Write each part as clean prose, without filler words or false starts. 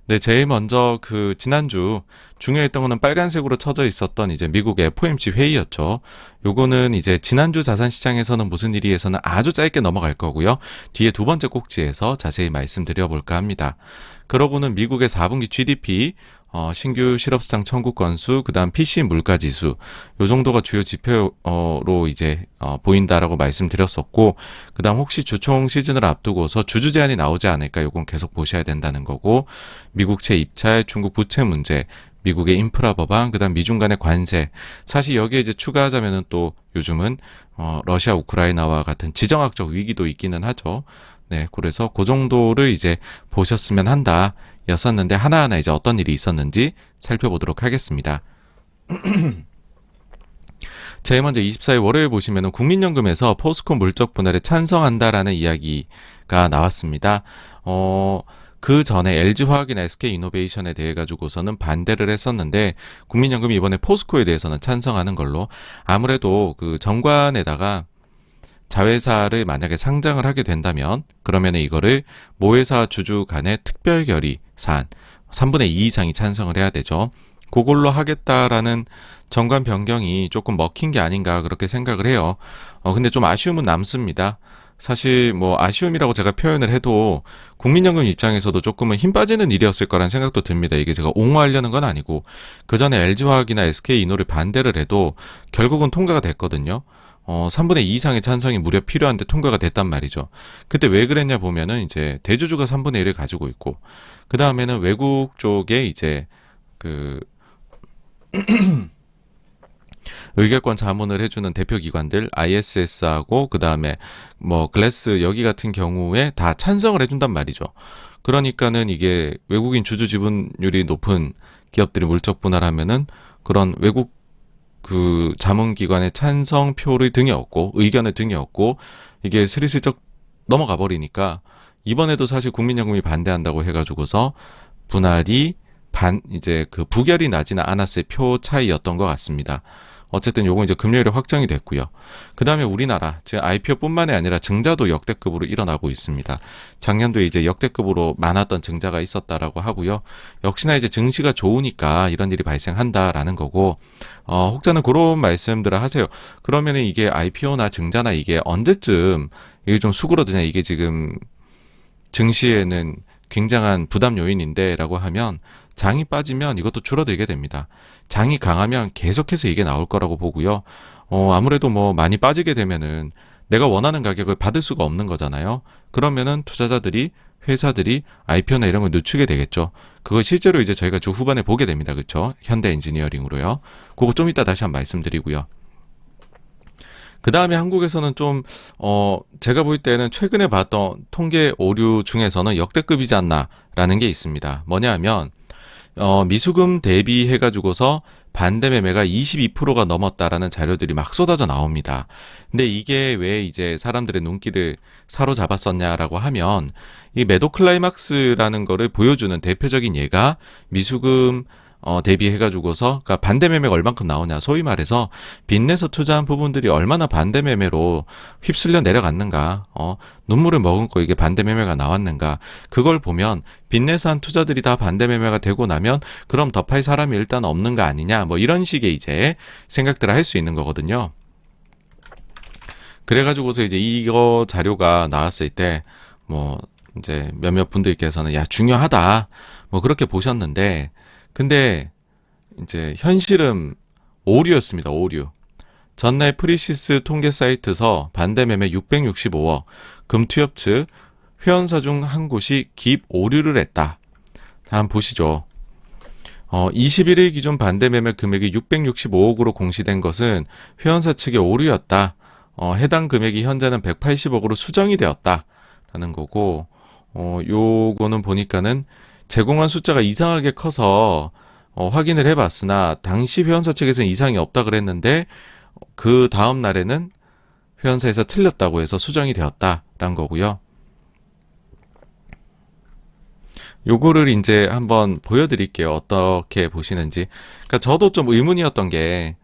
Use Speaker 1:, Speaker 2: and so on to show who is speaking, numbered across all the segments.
Speaker 1: 네, 제일 먼저 지난주 중요했던 거는 빨간색으로 쳐져 있었던 이제 미국의 FOMC 회의였죠. 요거는 이제 지난주 자산 시장에서는 무슨 일이에서는 아주 짧게 넘어갈 거고요. 뒤에 두 번째 꼭지에서 자세히 말씀드려 볼까 합니다. 그러고는 미국의 4분기 GDP, 신규 실업수당 청구 건수, 그다음 PCE 물가 지수, 요 정도가 주요 지표로 이제 보인다라고 말씀드렸었고, 그다음 혹시 주총 시즌을 앞두고서 주주 제한이 나오지 않을까, 요건 계속 보셔야 된다는 거고, 미국채 입찰, 중국 부채 문제, 미국의 인프라 법안, 그다음 미중 간의 관세. 사실 여기에 이제 추가하자면은 또 요즘은 러시아 우크라이나와 같은 지정학적 위기도 있기는 하죠. 네, 그래서 그 정도를 이제 보셨으면 한다 였었는데 하나하나 이제 어떤 일이 있었는지 살펴보도록 하겠습니다. 제일 먼저 24일 월요일 보시면은 국민연금에서 포스코 물적 분할에 찬성한다라는 이야기가 나왔습니다. 그 전에 LG화학이나 SK이노베이션에 대해 가지고서는 반대를 했었는데 국민연금이 이번에 포스코에 대해서는 찬성하는 걸로 아무래도 그 정관에다가 자회사를 만약에 상장을 하게 된다면 그러면 이거를 모회사 주주 간의 특별 결의 사안 3분의 2 이상이 찬성을 해야 되죠. 그걸로 하겠다라는 정관 변경이 조금 먹힌 게 아닌가 그렇게 생각을 해요. 근데 좀 아쉬움은 남습니다. 사실 뭐 아쉬움이라고 제가 표현을 해도 국민연금 입장에서도 조금은 힘 빠지는 일이었을 거란 생각도 듭니다. 이게 제가 옹호하려는 건 아니고 그 전에 LG화학이나 SK이노를 반대를 해도 결국은 통과가 됐거든요. 3분의 2 이상의 찬성이 무려 필요한데 통과가 됐단 말이죠. 그때 왜 그랬냐 보면은 이제 대주주가 3분의 1을 가지고 있고 그 다음에는 외국 쪽에 이제 그 의결권 자문을 해주는 대표 기관들 ISS하고 그 다음에 뭐 글래스 여기 같은 경우에 다 찬성을 해준단 말이죠. 그러니까는 이게 외국인 주주 지분율이 높은 기업들이 물적 분할하면은 그런 외국 자문기관의 찬성표를 등에 얻고 의견을 등에 얻고 이게 스리슬쩍 넘어가 버리니까 이번에도 사실 국민연금이 반대한다고 해가지고서 분할이 이제 부결이 나지는 않았을 표 차이였던 것 같습니다. 어쨌든 요건 이제 금요일에 확정이 됐고요. 그 다음에 우리나라 지금 IPO뿐만이 아니라 증자도 역대급으로 일어나고 있습니다. 작년도에 이제 역대급으로 많았던 증자가 있었다라고 하고요. 역시나 이제 증시가 좋으니까 이런 일이 발생한다라는 거고 혹자는 그런 말씀들을 하세요. 그러면은 이게 IPO나 증자나 이게 언제쯤 이게 좀 수그러드냐 이게 지금 증시에는 굉장한 부담 요인인데 라고 하면 장이 빠지면 이것도 줄어들게 됩니다. 장이 강하면 계속해서 이게 나올 거라고 보고요. 아무래도 뭐 많이 빠지게 되면은 내가 원하는 가격을 받을 수가 없는 거잖아요. 그러면은 투자자들이 회사들이 IPO나 이런 걸 늦추게 되겠죠. 그걸 실제로 이제 저희가 주 후반에 보게 됩니다. 그렇죠? 현대 엔지니어링으로요. 그거 좀 이따 다시 한번 말씀드리고요. 그 다음에 한국에서는 좀, 제가 볼 때는 최근에 봤던 통계 오류 중에서는 역대급이지 않나라는 게 있습니다. 뭐냐 하면, 미수금 대비해가지고서 반대 매매가 22%가 넘었다라는 자료들이 막 쏟아져 나옵니다. 근데 이게 왜 이제 사람들의 눈길을 사로잡았었냐라고 하면, 이 매도 클라이막스라는 거를 보여주는 대표적인 예가 미수금 대비해가지고서, 그러니까 반대 매매가 얼만큼 나오냐, 소위 말해서 빚내서 투자한 부분들이 얼마나 반대 매매로 휩쓸려 내려갔는가, 눈물을 머금고 이게 반대 매매가 나왔는가, 그걸 보면 빚내서 한 투자들이 다 반대 매매가 되고 나면 그럼 더 팔 사람이 일단 없는 거 아니냐, 뭐 이런 식의 이제 생각들을 할 수 있는 거거든요. 그래가지고서 이제 이거 자료가 나왔을 때, 뭐, 이제 몇몇 분들께서는 야, 중요하다, 뭐 그렇게 보셨는데, 근데 이제 현실은 오류였습니다. 오류. 전날 프리시스 통계 사이트에서 반대 매매 665억, 금투협 측 회원사 중 한 곳이 기입 오류를 했다. 한번 보시죠. 21일 기준 반대 매매 금액이 665억으로 공시된 것은 회원사 측의 오류였다. 해당 금액이 현재는 180억으로 수정이 되었다. 라는 거고, 요거는 보니까는 제공한 숫자가 이상하게 커서 확인을 해봤으나 당시 회원사 측에서는 이상이 없다 그랬는데 그 다음 날에는 회원사에서 틀렸다고 해서 수정이 되었다라는 거고요. 요거를 이제 한번 보여드릴게요. 어떻게 보시는지. 그러니까 저도 좀 의문이었던 게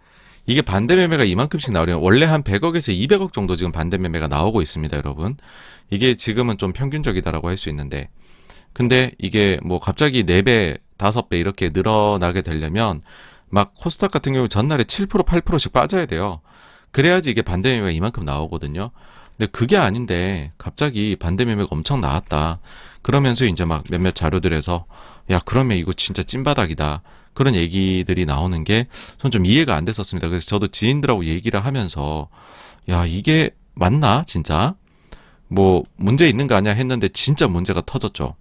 Speaker 1: 이게 반대 매매가 이만큼씩 나오려면 원래 한 100억에서 200억 정도 지금 반대 매매가 나오고 있습니다, 여러분. 이게 지금은 좀 평균적이다라고 할 수 있는데 근데 이게 뭐 갑자기 4배, 5배 이렇게 늘어나게 되려면 막 코스닥 같은 경우 전날에 7%, 8%씩 빠져야 돼요. 그래야지 이게 반대 매매가 이만큼 나오거든요. 근데 그게 아닌데 갑자기 반대 매매가 엄청 나왔다. 그러면서 이제 막 몇몇 자료들에서 야, 그러면 이거 진짜 찐바닥이다. 그런 얘기들이 나오는 게 전 좀 이해가 안 됐었습니다. 그래서 저도 지인들하고 얘기를 하면서 야, 이게 맞나? 진짜? 뭐 문제 있는 거 아니야 했는데 진짜 문제가 터졌죠.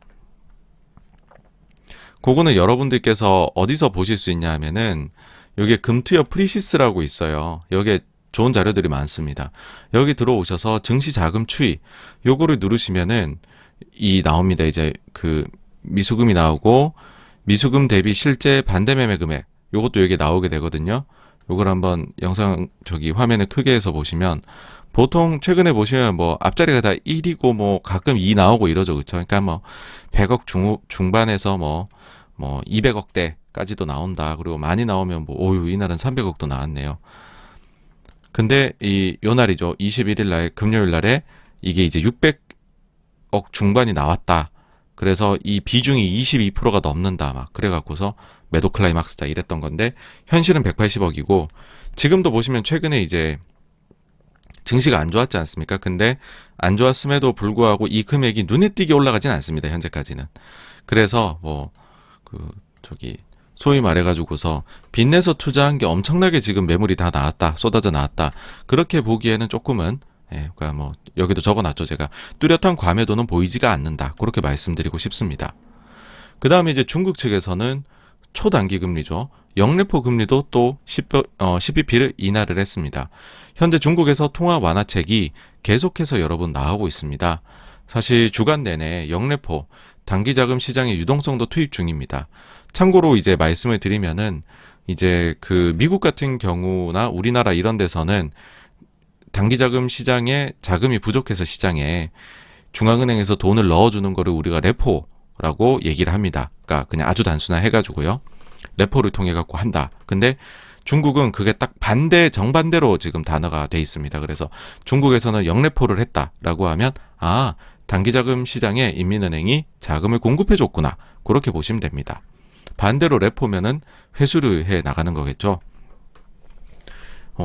Speaker 1: 그거는 여러분들께서 어디서 보실 수 있냐 하면은 여기에 금투어 프리시스라고 있어요. 여기에 좋은 자료들이 많습니다. 여기 들어오셔서 증시 자금 추이 요거를 누르시면은 이 나옵니다. 이제 그 미수금이 나오고 미수금 대비 실제 반대 매매 금액 요것도 여기 나오게 되거든요. 요걸 한번 영상 저기 화면을 크게 해서 보시면 보통 최근에 보시면 뭐 앞자리가 다 1이고 뭐 가끔 2 나오고 이러죠. 그렇죠? 그러니까 뭐 100억 중반에서 뭐 200억대까지도 나온다. 그리고 많이 나오면 뭐 오유 이날은 300억도 나왔네요. 근데 요 날이죠. 21일 날 금요일 날에 이게 이제 600억 중반이 나왔다. 그래서 이 비중이 22%가 넘는다. 막 그래 갖고서 매도 클라이막스다 이랬던 건데 현실은 180억이고 지금도 보시면 최근에 이제 증시가 안 좋았지 않습니까? 근데 안 좋았음에도 불구하고 이 금액이 눈에 띄게 올라가진 않습니다. 현재까지는. 그래서 뭐 저기 소위 말해가지고서 빚내서 투자한 게 엄청나게 지금 매물이 다 나왔다, 쏟아져 나왔다. 그렇게 보기에는 조금은 그러니까 뭐 여기도 적어놨죠. 제가 뚜렷한 과매도는 보이지가 않는다. 그렇게 말씀드리고 싶습니다. 그 다음에 이제 중국 측에서는 초단기 금리죠. 영래포 금리도 또 10bp를 인하를 했습니다. 현재 중국에서 통화 완화책이 계속해서 여러분 나오고 있습니다. 사실 주간 내내 영래포 단기 자금 시장의 유동성도 투입 중입니다. 참고로 이제 말씀을 드리면은 이제 그 미국 같은 경우나 우리나라 이런 데서는 단기 자금 시장에 자금이 부족해서 시장에 중앙은행에서 돈을 넣어주는 거를 우리가 레포라고 얘기를 합니다. 그러니까 그냥 아주 단순화 해가지고요. 레포를 통해 갖고 한다. 근데 중국은 그게 딱 반대 정반대로 지금 단어가 돼 있습니다. 그래서 중국에서는 영레포를 했다라고 하면 단기자금 시장에 인민은행이 자금을 공급해 줬구나. 그렇게 보시면 됩니다. 반대로 레포면은 회수를 해 나가는 거겠죠.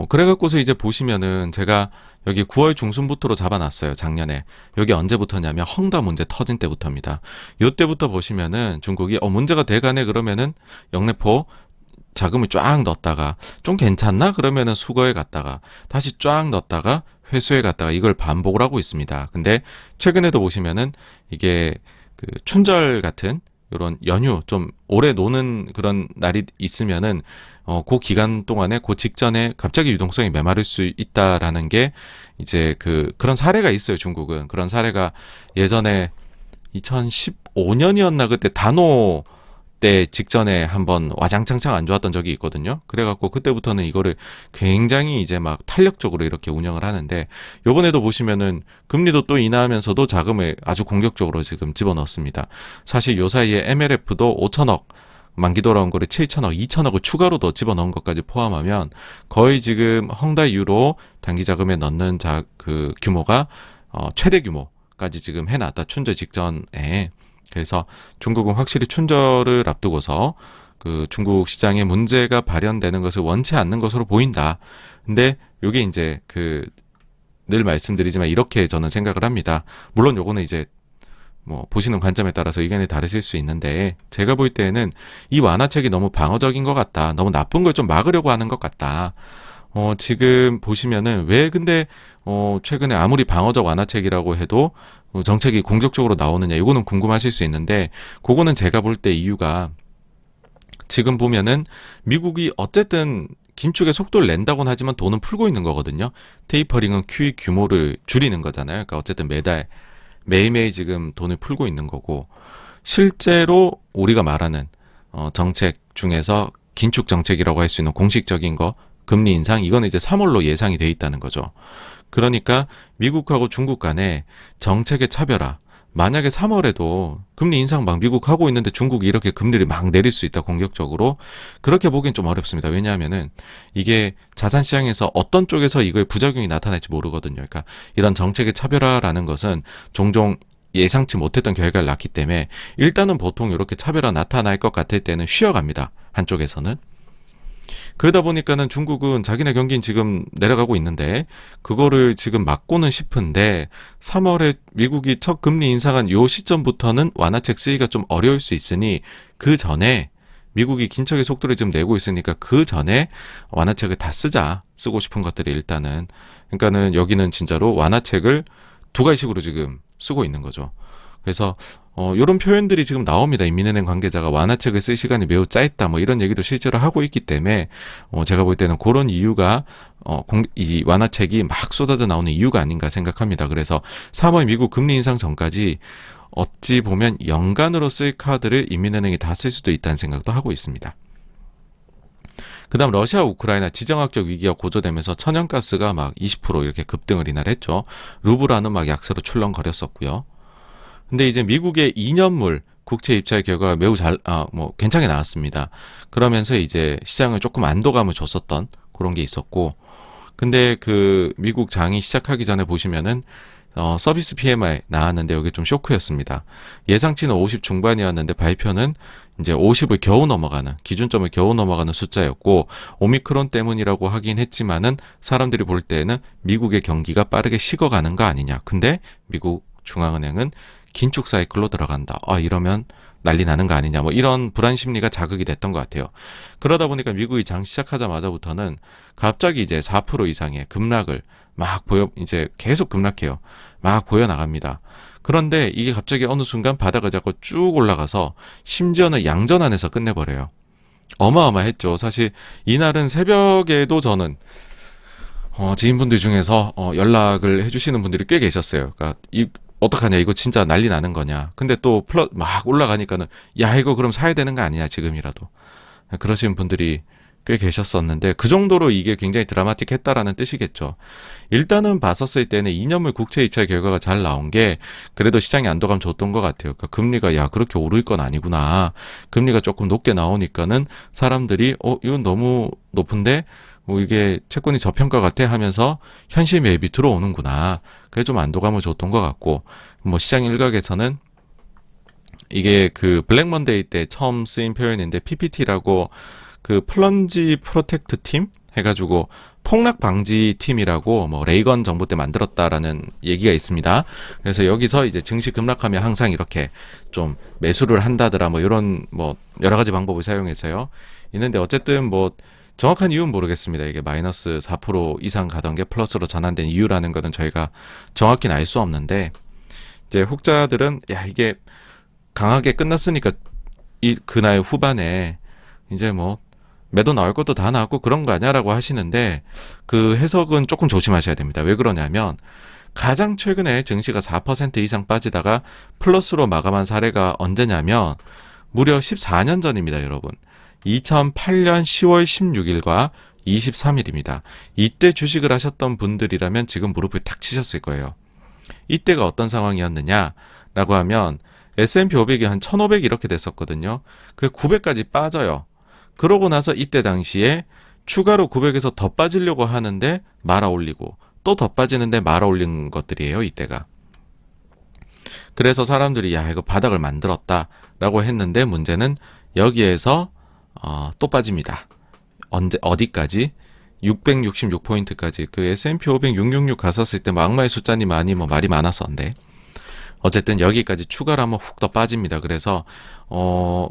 Speaker 1: 그래갖고서 이제 보시면은 제가 여기 9월 중순부터로 잡아놨어요. 작년에. 여기 언제부터냐면 헝다 문제 터진 때부터입니다. 요때부터 보시면은 중국이 문제가 돼가네 그러면은 영래포 자금을 쫙 넣었다가 좀 괜찮나? 그러면은 수거해 갔다가 다시 쫙 넣었다가 회수해 갔다가 이걸 반복을 하고 있습니다. 근데 최근에도 보시면은 이게 그 춘절 같은 이런 연휴 좀 오래 노는 그런 날이 있으면은 그 기간 동안에 그 직전에 갑자기 유동성이 메마를 수 있다라는 게 이제 그런 사례가 있어요. 중국은 그런 사례가 예전에 2015년이었나 그때 단오 때 직전에 한번 와장창창 안 좋았던 적이 있거든요. 그래갖고 그때부터는 이거를 굉장히 이제 막 탄력적으로 이렇게 운영을 하는데 요번에도 보시면은 금리도 또 인하하면서도 자금을 아주 공격적으로 지금 집어넣습니다. 사실 요 사이에 MLF도 5천억 만기 돌아온 거를 7천억, 2천억을 추가로 더 집어넣은 것까지 포함하면 거의 지금 헝다 이후로 단기 자금에 넣는 규모가 최대 규모까지 지금 해놨다. 춘절 직전에. 그래서 중국은 확실히 춘절을 앞두고서 그 중국 시장에 문제가 발현되는 것을 원치 않는 것으로 보인다. 근데 요게 이제 늘 말씀드리지만 이렇게 저는 생각을 합니다. 물론 요거는 이제 뭐 보시는 관점에 따라서 의견이 다르실 수 있는데 제가 볼 때는 이 완화책이 너무 방어적인 것 같다. 너무 나쁜 걸 좀 막으려고 하는 것 같다. 지금 보시면은 왜 근데 최근에 아무리 방어적 완화책이라고 해도 정책이 공격적으로 나오느냐 이거는 궁금하실 수 있는데 그거는 제가 볼 때 이유가 지금 보면은 미국이 어쨌든 긴축의 속도를 낸다고는 하지만 돈은 풀고 있는 거거든요. 테이퍼링은 QE 규모를 줄이는 거잖아요. 그러니까 어쨌든 매일매일 지금 돈을 풀고 있는 거고 실제로 우리가 말하는 정책 중에서 긴축 정책이라고 할 수 있는 공식적인 거 금리 인상 이건 이제 3월로 예상이 돼 있다는 거죠. 그러니까 미국하고 중국 간에 정책의 차별화 만약에 3월에도 금리 인상 막 미국 하고 있는데 중국이 이렇게 금리를 막 내릴 수 있다 공격적으로 그렇게 보기엔 좀 어렵습니다. 왜냐하면은 이게 자산시장에서 어떤 쪽에서 이거의 부작용이 나타날지 모르거든요. 그러니까 이런 정책의 차별화라는 것은 종종 예상치 못했던 결과를 낳기 때문에 일단은 보통 이렇게 차별화 나타날 것 같을 때는 쉬어갑니다. 한쪽에서는. 그러다 보니까는 중국은 자기네 경기는 지금 내려가고 있는데 그거를 지금 막고는 싶은데 3월에 미국이 첫 금리 인상한 요 시점부터는 완화책 쓰기가 좀 어려울 수 있으니 그 전에 미국이 긴축의 속도를 지금 내고 있으니까 그 전에 완화책을 다 쓰고 싶은 것들이 일단은 그러니까는 여기는 진짜로 완화책을 두 가지식으로 지금 쓰고 있는 거죠. 그래서 이런 표현들이 지금 나옵니다. 인민은행 관계자가 완화책을 쓸 시간이 매우 짧다 뭐 이런 얘기도 실제로 하고 있기 때문에 제가 볼 때는 그런 이유가 이 완화책이 막 쏟아져 나오는 이유가 아닌가 생각합니다. 그래서 3월 미국 금리 인상 전까지 어찌 보면 연간으로 쓸 카드를 인민은행이 다 쓸 수도 있다는 생각도 하고 있습니다. 그 다음 러시아 우크라이나 지정학적 위기가 고조되면서 천연가스가 막 20% 이렇게 급등을 이날 했죠. 루블화는 막 약세로 출렁거렸었고요. 근데 이제 미국의 2년물 국채 입찰 결과가 매우 괜찮게 나왔습니다. 그러면서 이제 시장을 조금 안도감을 줬었던 그런 게 있었고, 근데 그 미국 장이 시작하기 전에 보시면은 서비스 PMI 나왔는데 여기 좀 쇼크였습니다. 예상치는 50 중반이었는데 발표는 이제 50을 겨우 넘어가는 기준점을 겨우 넘어가는 숫자였고 오미크론 때문이라고 하긴 했지만은 사람들이 볼 때는 미국의 경기가 빠르게 식어가는 거 아니냐. 근데 미국 중앙은행은 긴축 사이클로 들어간다. 이러면 난리 나는 거 아니냐. 뭐 이런 불안 심리가 자극이 됐던 것 같아요. 그러다 보니까 미국이 장 시작하자마자부터는 갑자기 이제 4% 이상의 급락을 이제 계속 급락해요. 막 보여 나갑니다. 그런데 이게 갑자기 어느 순간 바닥을 잡고 쭉 올라가서 심지어는 양전환에서 끝내버려요. 어마어마했죠. 사실 이날은 새벽에도 저는 지인분들 중에서 연락을 해주시는 분들이 꽤 계셨어요. 그러니까 어떡하냐 이거 진짜 난리 나는 거냐. 근데 또 막 올라가니까는 야 이거 그럼 사야 되는 거 아니냐 지금이라도. 그러신 분들이 꽤 계셨었는데 그 정도로 이게 굉장히 드라마틱했다라는 뜻이겠죠. 일단은 봤었을 때는 2년물 국채 입찰 결과가 잘 나온 게 그래도 시장에 안도감 줬던 것 같아요. 그러니까 금리가 그렇게 오를 건 아니구나. 금리가 조금 높게 나오니까는 사람들이 이건 너무 높은데 뭐 이게 채권이 저평가 같아 하면서 현실 매입이 들어오는구나. 그게 좀 안도감을 줬던 것 같고 뭐 시장 일각에서는 이게 그 블랙 먼데이 때 처음 쓰인 표현인데 PPT라고 그 플런지 프로텍트 팀 해가지고 폭락 방지 팀이라고 뭐 레이건 정부 때 만들었다라는 얘기가 있습니다. 그래서 여기서 이제 증시 급락하면 항상 이렇게 좀 매수를 한다더라 뭐 이런 뭐 여러 가지 방법을 사용해서요. 있는데 어쨌든 뭐 정확한 이유는 모르겠습니다. 이게 마이너스 4% 이상 가던 게 플러스로 전환된 이유라는 거는 저희가 정확히는 알 수 없는데 이제 혹자들은 이게 강하게 끝났으니까 그날 후반에 이제 뭐 매도 나올 것도 다 나왔고 그런 거 아니야라고 하시는데 그 해석은 조금 조심하셔야 됩니다. 왜 그러냐면 가장 최근에 증시가 4% 이상 빠지다가 플러스로 마감한 사례가 언제냐면 무려 14년 전입니다, 여러분. 2008년 10월 16일과 23일입니다. 이때 주식을 하셨던 분들이라면 지금 무릎을 탁 치셨을 거예요. 이때가 어떤 상황이었느냐라고 하면 S&P 500이 한 1500 이렇게 됐었거든요. 그 900까지 빠져요. 그러고 나서 이때 당시에 추가로 900에서 더 빠지려고 하는데 말아 올리고 또 더 빠지는데 말아 올린 것들이에요, 이때가. 그래서 사람들이 이거 바닥을 만들었다라고 했는데 문제는 여기에서 또 빠집니다. 어디까지? 666포인트까지 그 S&P 500 666 갔었을 때 악마의 숫자니 많이 뭐 말이 많았었는데 어쨌든 여기까지 추가로 한번 훅 더 빠집니다. 그래서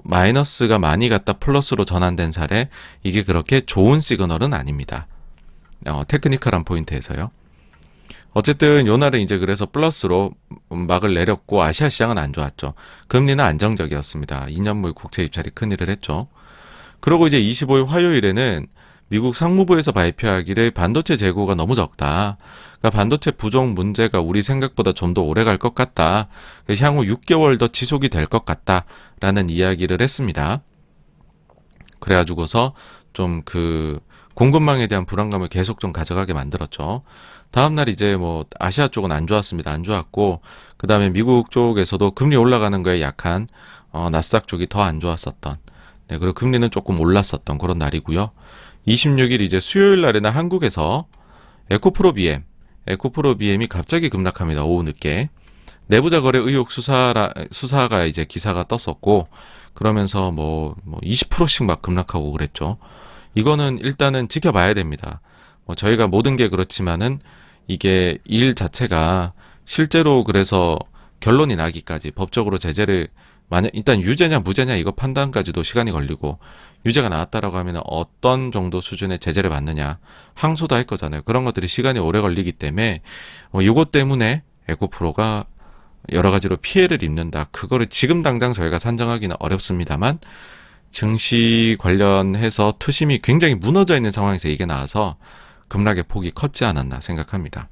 Speaker 1: 마이너스가 많이 갔다 플러스로 전환된 사례 이게 그렇게 좋은 시그널은 아닙니다. 테크니컬한 포인트에서요. 어쨌든 요날은 이제 그래서 플러스로 막을 내렸고 아시아 시장은 안 좋았죠. 금리는 안정적이었습니다. 2년물 국채 입찰이 큰일을 했죠. 그리고 이제 25일 화요일에는 미국 상무부에서 발표하기를 반도체 재고가 너무 적다. 그러니까 반도체 부족 문제가 우리 생각보다 좀 더 오래 갈 것 같다. 향후 6개월 더 지속이 될 것 같다라는 이야기를 했습니다. 그래가지고서 좀 그 공급망에 대한 불안감을 계속 좀 가져가게 만들었죠. 다음날 이제 뭐 아시아 쪽은 안 좋았습니다. 안 좋았고 그 다음에 미국 쪽에서도 금리 올라가는 거에 약한 나스닥 쪽이 더 안 좋았었던 그리고 금리는 조금 올랐었던 그런 날이고요. 26일 이제 수요일 날에는 한국에서 에코프로 BM이 갑자기 급락합니다. 오후 늦게. 내부자 거래 의혹 수사가 이제 기사가 떴었고, 그러면서 뭐 20%씩 막 급락하고 그랬죠. 이거는 일단은 지켜봐야 됩니다. 뭐 저희가 모든 게 그렇지만은 이게 일 자체가 실제로 그래서 결론이 나기까지 법적으로 제재를 만약 일단 유죄냐 무죄냐 이거 판단까지도 시간이 걸리고, 유죄가 나왔다라고 하면 어떤 정도 수준의 제재를 받느냐, 항소도 할 거잖아요. 그런 것들이 시간이 오래 걸리기 때문에 이것 때문에 에코프로가 여러 가지로 피해를 입는다. 그거를 지금 당장 저희가 산정하기는 어렵습니다만, 증시 관련해서 투심이 굉장히 무너져 있는 상황에서 이게 나와서 급락의 폭이 컸지 않았나 생각합니다.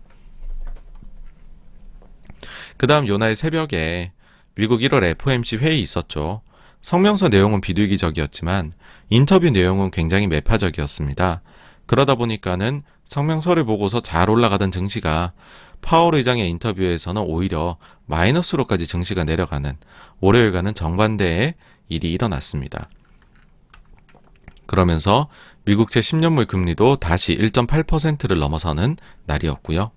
Speaker 1: 그 다음 요날 새벽에 미국 1월 FOMC 회의 있었죠. 성명서 내용은 비둘기적이었지만 인터뷰 내용은 굉장히 매파적이었습니다. 그러다 보니까는 성명서를 보고서 잘 올라가던 증시가 파월 의장의 인터뷰에서는 오히려 마이너스로까지 증시가 내려가는, 월요일과는 정반대의 일이 일어났습니다. 그러면서 미국채 10년물 금리도 다시 1.8%를 넘어서는 날이었고요.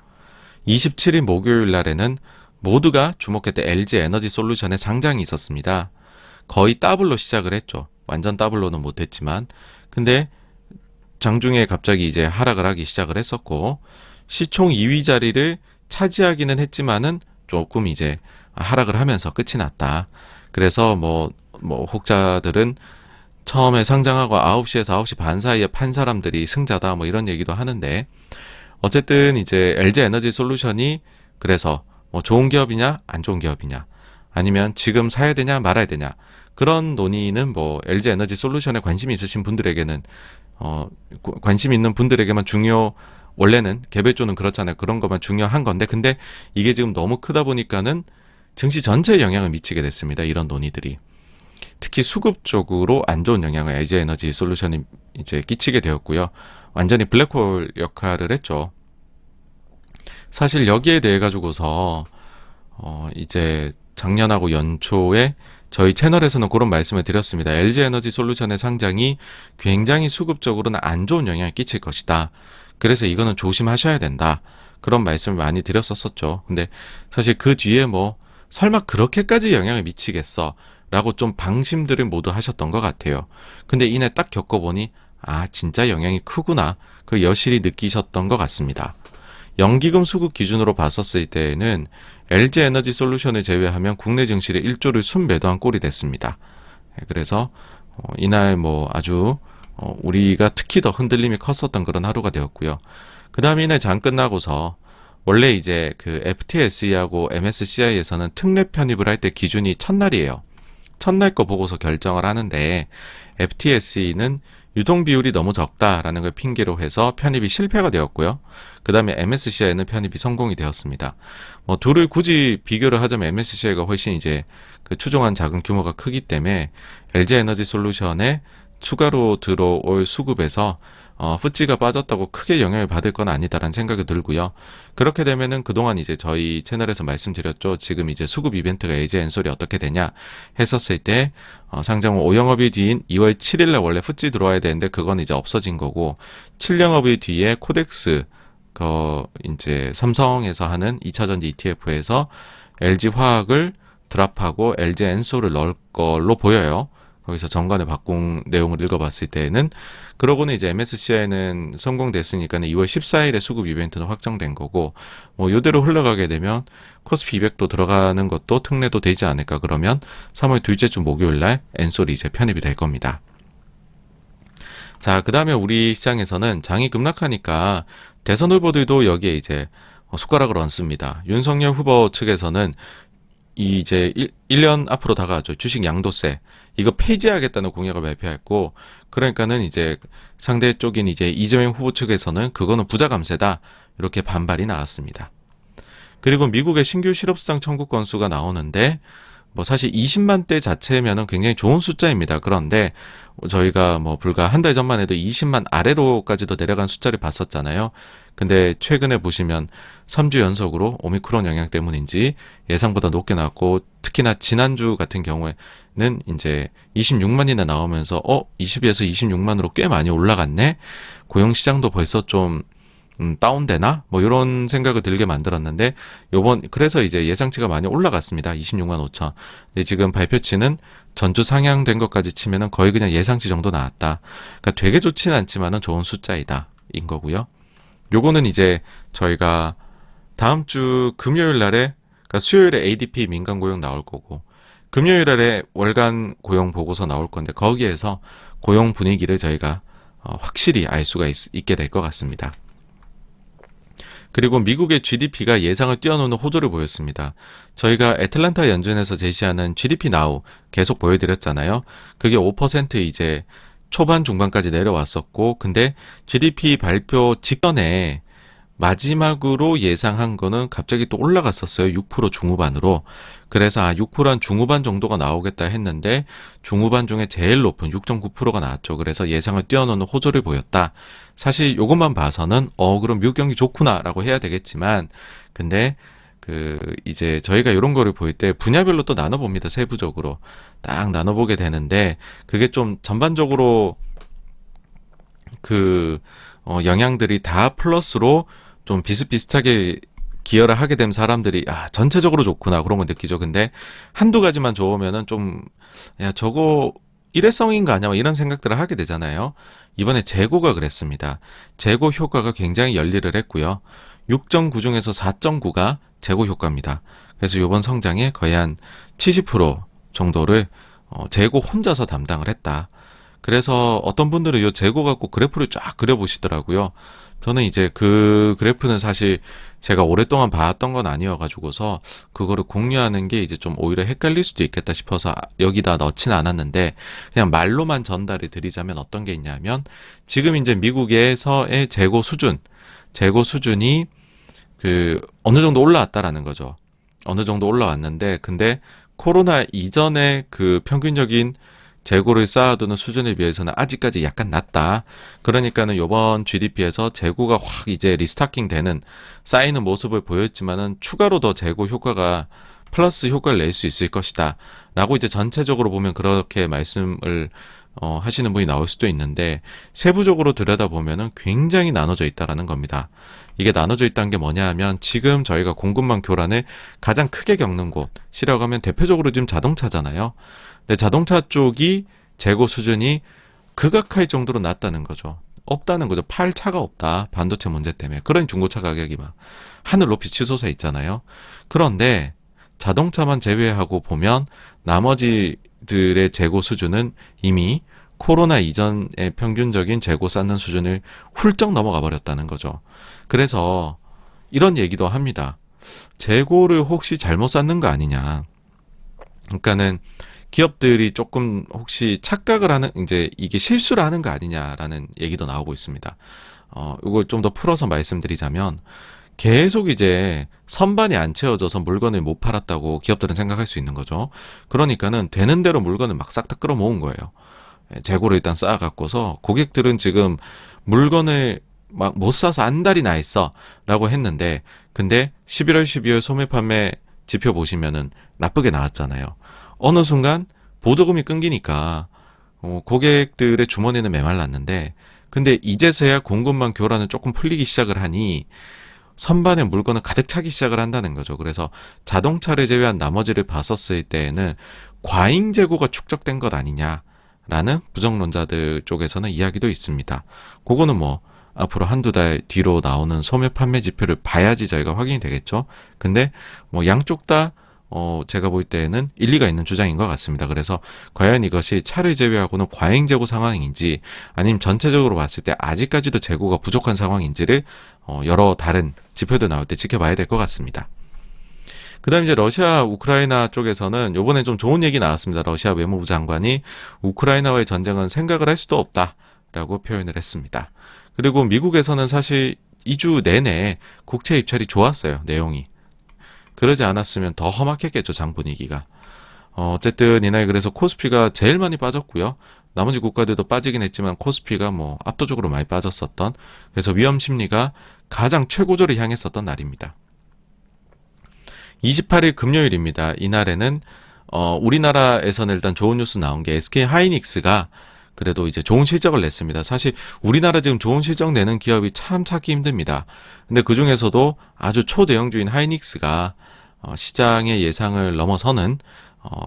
Speaker 1: 27일 목요일 날에는 모두가 주목했던 LG 에너지 솔루션의 상장이 있었습니다. 거의 더블로 시작을 했죠. 완전 더블로는 못했지만, 근데 장중에 갑자기 이제 하락을 하기 시작을 했었고, 시총 2위 자리를 차지하기는 했지만은 조금 이제 하락을 하면서 끝이 났다. 그래서 뭐 혹자들은 처음에 상장하고 9시에서 9시 반 사이에 판 사람들이 승자다 뭐 이런 얘기도 하는데, 어쨌든 이제 LG 에너지 솔루션이 그래서 뭐 좋은 기업이냐 안 좋은 기업이냐, 아니면 지금 사야 되냐 말아야 되냐, 그런 논의는 뭐 LG 에너지 솔루션에 관심이 있으신 분들에게는 관심 있는 분들에게만 원래는 개별주는 그렇잖아요. 그런 것만 중요한 건데, 근데 이게 지금 너무 크다 보니까는 증시 전체에 영향을 미치게 됐습니다. 이런 논의들이. 특히 수급 쪽으로 안 좋은 영향을 LG 에너지 솔루션이 이제 끼치게 되었고요. 완전히 블랙홀 역할을 했죠. 사실 여기에 대해 가지고서 이제 작년하고 연초에 저희 채널에서는 그런 말씀을 드렸습니다. LG 에너지 솔루션의 상장이 굉장히 수급적으로는 안 좋은 영향을 끼칠 것이다. 그래서 이거는 조심하셔야 된다. 그런 말씀을 많이 드렸었죠. 근데 사실 그 뒤에 뭐 설마 그렇게까지 영향을 미치겠어? 라고 좀 방심들을 모두 하셨던 것 같아요. 근데 이내 딱 겪어보니 진짜 영향이 크구나. 그 여실히 느끼셨던 것 같습니다. 연기금 수급 기준으로 봤었을 때에는 LG 에너지 솔루션을 제외하면 국내 증시를 1조를 순매도한 꼴이 됐습니다. 그래서 이날 뭐 아주 우리가 특히 더 흔들림이 컸었던 그런 하루가 되었고요. 그 다음에 이날 장 끝나고서 원래 이제 그 FTSE하고 MSCI에서는 특례 편입을 할 때 기준이 첫날이에요. 첫날 거 보고서 결정을 하는데, FTSE는 유동 비율이 너무 적다라는 걸 핑계로 해서 편입이 실패가 되었고요. 그 다음에 MSCI는 편입이 성공이 되었습니다. 뭐 둘을 굳이 비교를 하자면 MSCI가 훨씬 이제 그 추종한 자금 규모가 크기 때문에 LG 에너지 솔루션에 추가로 들어올 수급에서 FTSE가 빠졌다고 크게 영향을 받을 건 아니다라는 생각이 들고요. 그렇게 되면은 그동안 이제 저희 채널에서 말씀드렸죠. 지금 이제 수급 이벤트가 LG 엔솔이 어떻게 되냐 했었을 때 상장 후 5영업일 뒤인 2월 7일날 원래 FTSE 들어와야 되는데 그건 이제 없어진 거고, 7영업일 뒤에 코덱스 이제 삼성에서 하는 2차전지 ETF에서 LG 화학을 드랍하고 LG 엔솔을 넣을 걸로 보여요. 거기서 정관을 바꾼 내용을 읽어봤을 때는, 그러고는 이제 MSCI는 성공됐으니까는 2월 14일에 수급 이벤트는 확정된 거고, 뭐 요대로 흘러가게 되면 코스피 200도 들어가는 것도 특례도 되지 않을까. 그러면 3월 둘째 주 목요일날 엔솔이 이제 편입이 될 겁니다. 자, 그 다음에 우리 시장에서는 장이 급락하니까 대선 후보들도 여기에 이제 숟가락을 얹습니다. 윤석열 후보 측에서는 이제 1년 앞으로 다가왔죠. 주식 양도세 이거 폐지하겠다는 공약을 발표했고, 그러니까는 이제 상대 쪽인 이제 이재명 후보 측에서는 그거는 부자 감세다 이렇게 반발이 나왔습니다. 그리고 미국의 신규 실업수당 청구 건수가 나오는데, 뭐 사실 20만 대 자체면은 굉장히 좋은 숫자입니다. 그런데 저희가 뭐 불과 한 달 전만 해도 20만 아래로까지도 내려간 숫자를 봤었잖아요. 근데 최근에 보시면 3주 연속으로 오미크론 영향 때문인지 예상보다 높게 나왔고, 특히나 지난주 같은 경우에는 이제 26만이나 나오면서 20에서 26만으로 꽤 많이 올라갔네. 고용시장도 벌써 좀 다운되나? 뭐 이런 생각을 들게 만들었는데 그래서 이제 예상치가 많이 올라갔습니다. 26만 5천. 근데 지금 발표치는 전주 상향된 것까지 치면은 거의 그냥 예상치 정도 나왔다. 그러니까 되게 좋지는 않지만은 좋은 숫자이다. 인 거고요. 요거는 이제 저희가 다음 주 금요일 날에, 그러니까 수요일에 ADP 민간 고용 나올 거고, 금요일 날에 월간 고용 보고서 나올 건데, 거기에서 고용 분위기를 저희가 확실히 알 수가 있게 될 것 같습니다. 그리고 미국의 GDP가 예상을 뛰어넘는 호조를 보였습니다. 저희가 애틀란타 연준에서 제시하는 GDP 나우 계속 보여드렸잖아요. 그게 5% 이제 초반 중반까지 내려왔었고, 근데 GDP 발표 직전에 마지막으로 예상한 거는 갑자기 또 올라갔었어요. 6% 중후반으로. 그래서 6%한 중후반 정도가 나오겠다 했는데 중후반 중에 제일 높은 6.9%가 나왔죠. 그래서 예상을 뛰어넘는 호조를 보였다. 사실 이것만 봐서는 그럼 미국 경기 좋구나라고 해야 되겠지만, 근데 이제 저희가 이런 거를 볼 때 분야별로 또 나눠봅니다. 세부적으로 딱 나눠보게 되는데, 그게 좀 전반적으로 영향들이 다 플러스로 좀 비슷비슷하게 기여를 하게 된 사람들이 전체적으로 좋구나 그런 거 느끼죠. 근데 한두 가지만 좋으면은 좀 저거 일회성인가 아니야 이런 생각들을 하게 되잖아요. 이번에 재고가 그랬습니다. 재고 효과가 굉장히 열일을 했고요. 6.9 중에서 4.9가 재고 효과입니다. 그래서 이번 성장에 거의 한 70% 정도를 재고 혼자서 담당을 했다. 그래서 어떤 분들은 이 재고 갖고 그래프를 쫙 그려보시더라고요. 저는 이제 그 그래프는 사실 제가 오랫동안 봤던 건 아니어가지고서 그거를 공유하는 게 이제 좀 오히려 헷갈릴 수도 있겠다 싶어서 여기다 넣지는 않았는데, 그냥 말로만 전달을 드리자면 어떤 게 있냐면, 지금 이제 미국에서의 재고 수준이 어느 정도 올라왔다라는 거죠. 어느 정도 올라왔는데, 근데 코로나 이전에 그 평균적인 재고를 쌓아두는 수준에 비해서는 아직까지 약간 낮다. 그러니까는 이번 GDP에서 재고가 확 이제 리스타킹 되는, 쌓이는 모습을 보였지만은 추가로 더 재고 효과가 플러스 효과를 낼 수 있을 것이다. 라고 이제 전체적으로 보면 그렇게 말씀을 하시는 분이 나올 수도 있는데, 세부적으로 들여다보면은 굉장히 나눠져 있다라는 겁니다. 이게 나눠져 있다는 게 뭐냐 하면, 지금 저희가 공급망 교란을 가장 크게 겪는 곳이라고 하면 대표적으로 지금 자동차잖아요. 근데 자동차 쪽이 재고 수준이 극악할 정도로 낮다는 거죠. 없다는 거죠. 팔 차가 없다. 반도체 문제 때문에. 그런 중고차 가격이 막 하늘 높이 치솟아 있잖아요. 그런데 자동차만 제외하고 보면 나머지들의 재고 수준은 이미 코로나 이전의 평균적인 재고 쌓는 수준을 훌쩍 넘어가 버렸다는 거죠. 그래서 이런 얘기도 합니다. 재고를 혹시 잘못 쌓는 거 아니냐. 그러니까는 기업들이 조금 혹시 착각을 하는, 이제 이게 실수를 하는 거 아니냐라는 얘기도 나오고 있습니다. 이걸 좀 더 풀어서 말씀드리자면, 계속 이제 선반이 안 채워져서 물건을 못 팔았다고 기업들은 생각할 수 있는 거죠. 그러니까는 되는 대로 물건을 막 싹 다 끌어모은 거예요. 재고를 일단 쌓아갖고서 고객들은 지금 물건을 막 못 사서 안달이 나 있어 라고 했는데, 근데 11월 12월 소매 판매 지표 보시면은 나쁘게 나왔잖아요. 어느 순간 보조금이 끊기니까 고객들의 주머니는 메말랐는데, 근데 이제서야 공급망 교란은 조금 풀리기 시작을 하니 선반에 물건을 가득 차기 시작을 한다는 거죠. 그래서 자동차를 제외한 나머지를 봤었을 때에는 과잉 재고가 축적된 것 아니냐라는 부정론자들 쪽에서는 이야기도 있습니다. 그거는 뭐 앞으로 한두 달 뒤로 나오는 소매 판매 지표를 봐야지 저희가 확인이 되겠죠. 근데 뭐 양쪽 다 제가 볼 때에는 일리가 있는 주장인 것 같습니다. 그래서 과연 이것이 차를 제외하고는 과잉 재고 상황인지, 아니면 전체적으로 봤을 때 아직까지도 재고가 부족한 상황인지를 여러 다른 지표들 나올 때 지켜봐야 될 것 같습니다. 그 다음 이제 러시아 우크라이나 쪽에서는 요번에 좀 좋은 얘기 나왔습니다. 러시아 외무부 장관이 우크라이나와의 전쟁은 생각을 할 수도 없다라고 표현을 했습니다. 그리고 미국에서는 사실 2주 내내 국채 입찰이 좋았어요. 내용이. 그러지 않았으면 더 험악했겠죠, 장 분위기가. 어쨌든 이날 그래서 코스피가 제일 많이 빠졌고요. 나머지 국가들도 빠지긴 했지만 코스피가 뭐 압도적으로 많이 빠졌었던, 그래서 위험 심리가 가장 최고조를 향했었던 날입니다. 28일 금요일입니다. 이날에는 우리나라에서는 일단 좋은 뉴스 나온 게 SK 하이닉스가 그래도 이제 좋은 실적을 냈습니다. 사실 우리나라 지금 좋은 실적 내는 기업이 참 찾기 힘듭니다. 근데 그 중에서도 아주 초대형주인 하이닉스가 시장의 예상을 넘어서는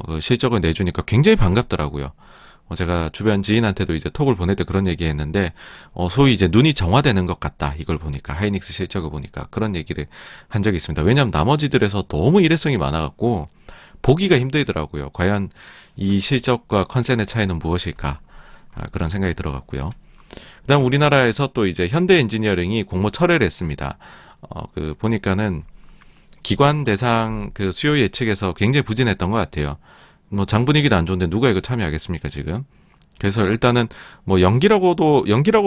Speaker 1: 그 실적을 내주니까 굉장히 반갑더라고요. 제가 주변 지인한테도 이제 톡을 보낼 때 그런 얘기 했는데, 소위 이제 눈이 정화되는 것 같다. 이걸 보니까, 하이닉스 실적을 보니까 그런 얘기를 한 적이 있습니다. 왜냐하면 나머지들에서 너무 일회성이 많아갖고, 보기가 힘들더라고요. 과연 이 실적과 컨센의 차이는 무엇일까? 그런 생각이 들어갔고요. 그 다음 우리나라에서 또 이제 현대 엔지니어링이 공모 철회를 했습니다. 보니까는 기관 대상 그 수요 예측에서 굉장히 부진했던 것 같아요. 뭐 장 분위기도 안 좋은데 누가 이거 참여하겠습니까 지금? 그래서 일단은 뭐 연기라고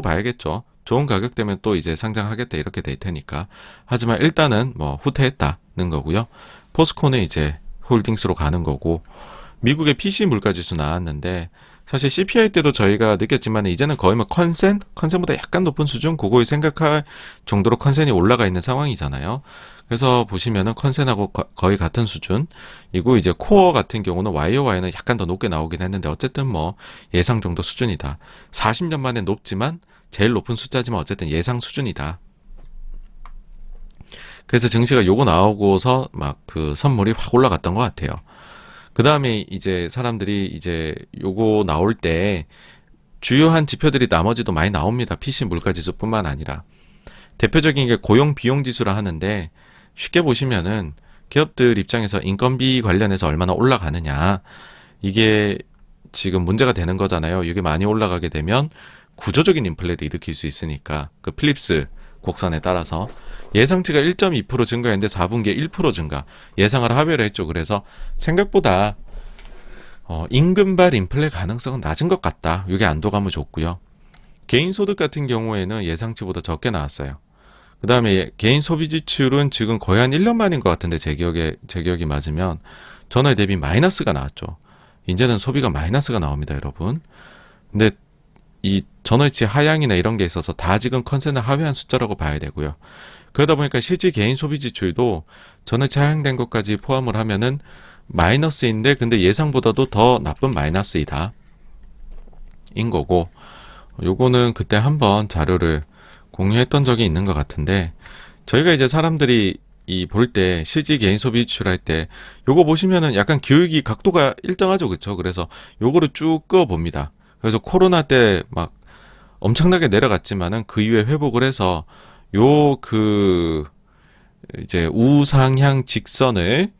Speaker 1: 봐야겠죠. 좋은 가격 되면 또 이제 상장하겠다 이렇게 될 테니까. 하지만 일단은 뭐 후퇴했다는 거고요. 포스코는 이제 홀딩스로 가는 거고, 미국의 PC 물가지수 나왔는데 사실 CPI 때도 저희가 느꼈지만 이제는 거의 뭐 컨센보다 약간 높은 수준 그거에 생각할 정도로 컨센이 올라가 있는 상황이잖아요. 그래서 보시면은 컨센하고 거의 같은 수준이고, 이제 코어 같은 경우는 YOY는 약간 더 높게 나오긴 했는데 어쨌든 뭐 예상 정도 수준이다. 40년 만에 높지만 제일 높은 숫자지만 어쨌든 예상 수준이다. 그래서 증시가 요거 나오고서 막 그 선물이 확 올라갔던 것 같아요. 그 다음에 이제 사람들이 이제 요거 나올 때 주요한 지표들이 나머지도 많이 나옵니다. PC 물가지수뿐만 아니라. 대표적인 게 고용 비용 지수라 하는데, 쉽게 보시면은 기업들 입장에서 인건비 관련해서 얼마나 올라가느냐, 이게 지금 문제가 되는 거잖아요. 이게 많이 올라가게 되면 구조적인 인플레를 일으킬 수 있으니까, 그 필립스 곡선에 따라서 예상치가 1.2% 증가했는데 4분기에 1% 증가, 예상을 하회를 했죠. 그래서 생각보다 임금발 인플레 가능성은 낮은 것 같다. 이게 안도감을 줬고요. 개인 소득 같은 경우에는 예상치보다 적게 나왔어요. 그 다음에 개인 소비 지출은 지금 거의 한 1년 만인 것 같은데, 제 기억이 맞으면 전월 대비 마이너스가 나왔죠. 이제는 소비가 마이너스가 나옵니다, 여러분. 근데 이 전월치 하향이나 이런 게 있어서 다 지금 컨센을 하회한 숫자라고 봐야 되고요. 그러다 보니까 실제 개인 소비 지출도 전월치 하향된 것까지 포함을 하면은 마이너스인데, 근데 예상보다도 더 나쁜 마이너스이다 인 거고, 요거는 그때 한번 자료를 공유했던 적이 있는 것 같은데, 저희가 이제 사람들이 이 볼 때 실질 개인 소비 지출할 때 요거 보시면은 약간 기울기 각도가 일정하죠, 그렇죠? 그래서 요거를 쭉 그어 봅니다. 그래서 코로나 때 막 엄청나게 내려갔지만은 그 이후에 회복을 해서 이제 우상향 직선을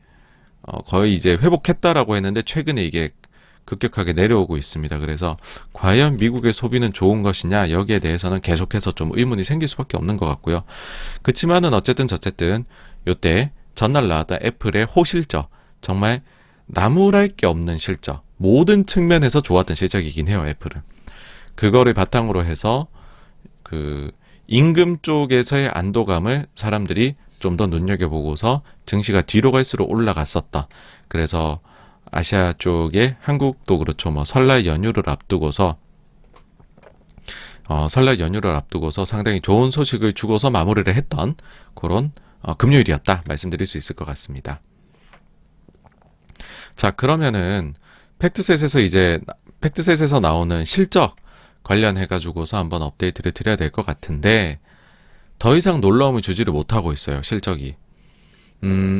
Speaker 1: 거의 이제 회복했다라고 했는데, 최근에 이게 급격하게 내려오고 있습니다. 그래서 과연 미국의 소비는 좋은 것이냐, 여기에 대해서는 계속해서 좀 의문이 생길 수밖에 없는 것 같고요. 그치만은 어쨌든 요때 전날 나왔던 애플의 호실적, 정말 나무랄 게 없는 실적, 모든 측면에서 좋았던 실적이긴 해요. 애플은 그거를 바탕으로 해서 그 임금 쪽에서의 안도감을 사람들이 좀 더 눈여겨보고서 증시가 뒤로 갈수록 올라갔었다. 그래서 아시아 쪽에 한국도 그렇죠. 뭐 설날 연휴를 앞두고서 상당히 좋은 소식을 주고서 마무리를 했던 그런 금요일이었다 말씀드릴 수 있을 것 같습니다. 자, 그러면은 팩트셋에서 나오는 실적 관련해 가지고서 한번 업데이트를 드려야 될 것 같은데, 더 이상 놀라움을 주지를 못하고 있어요, 실적이.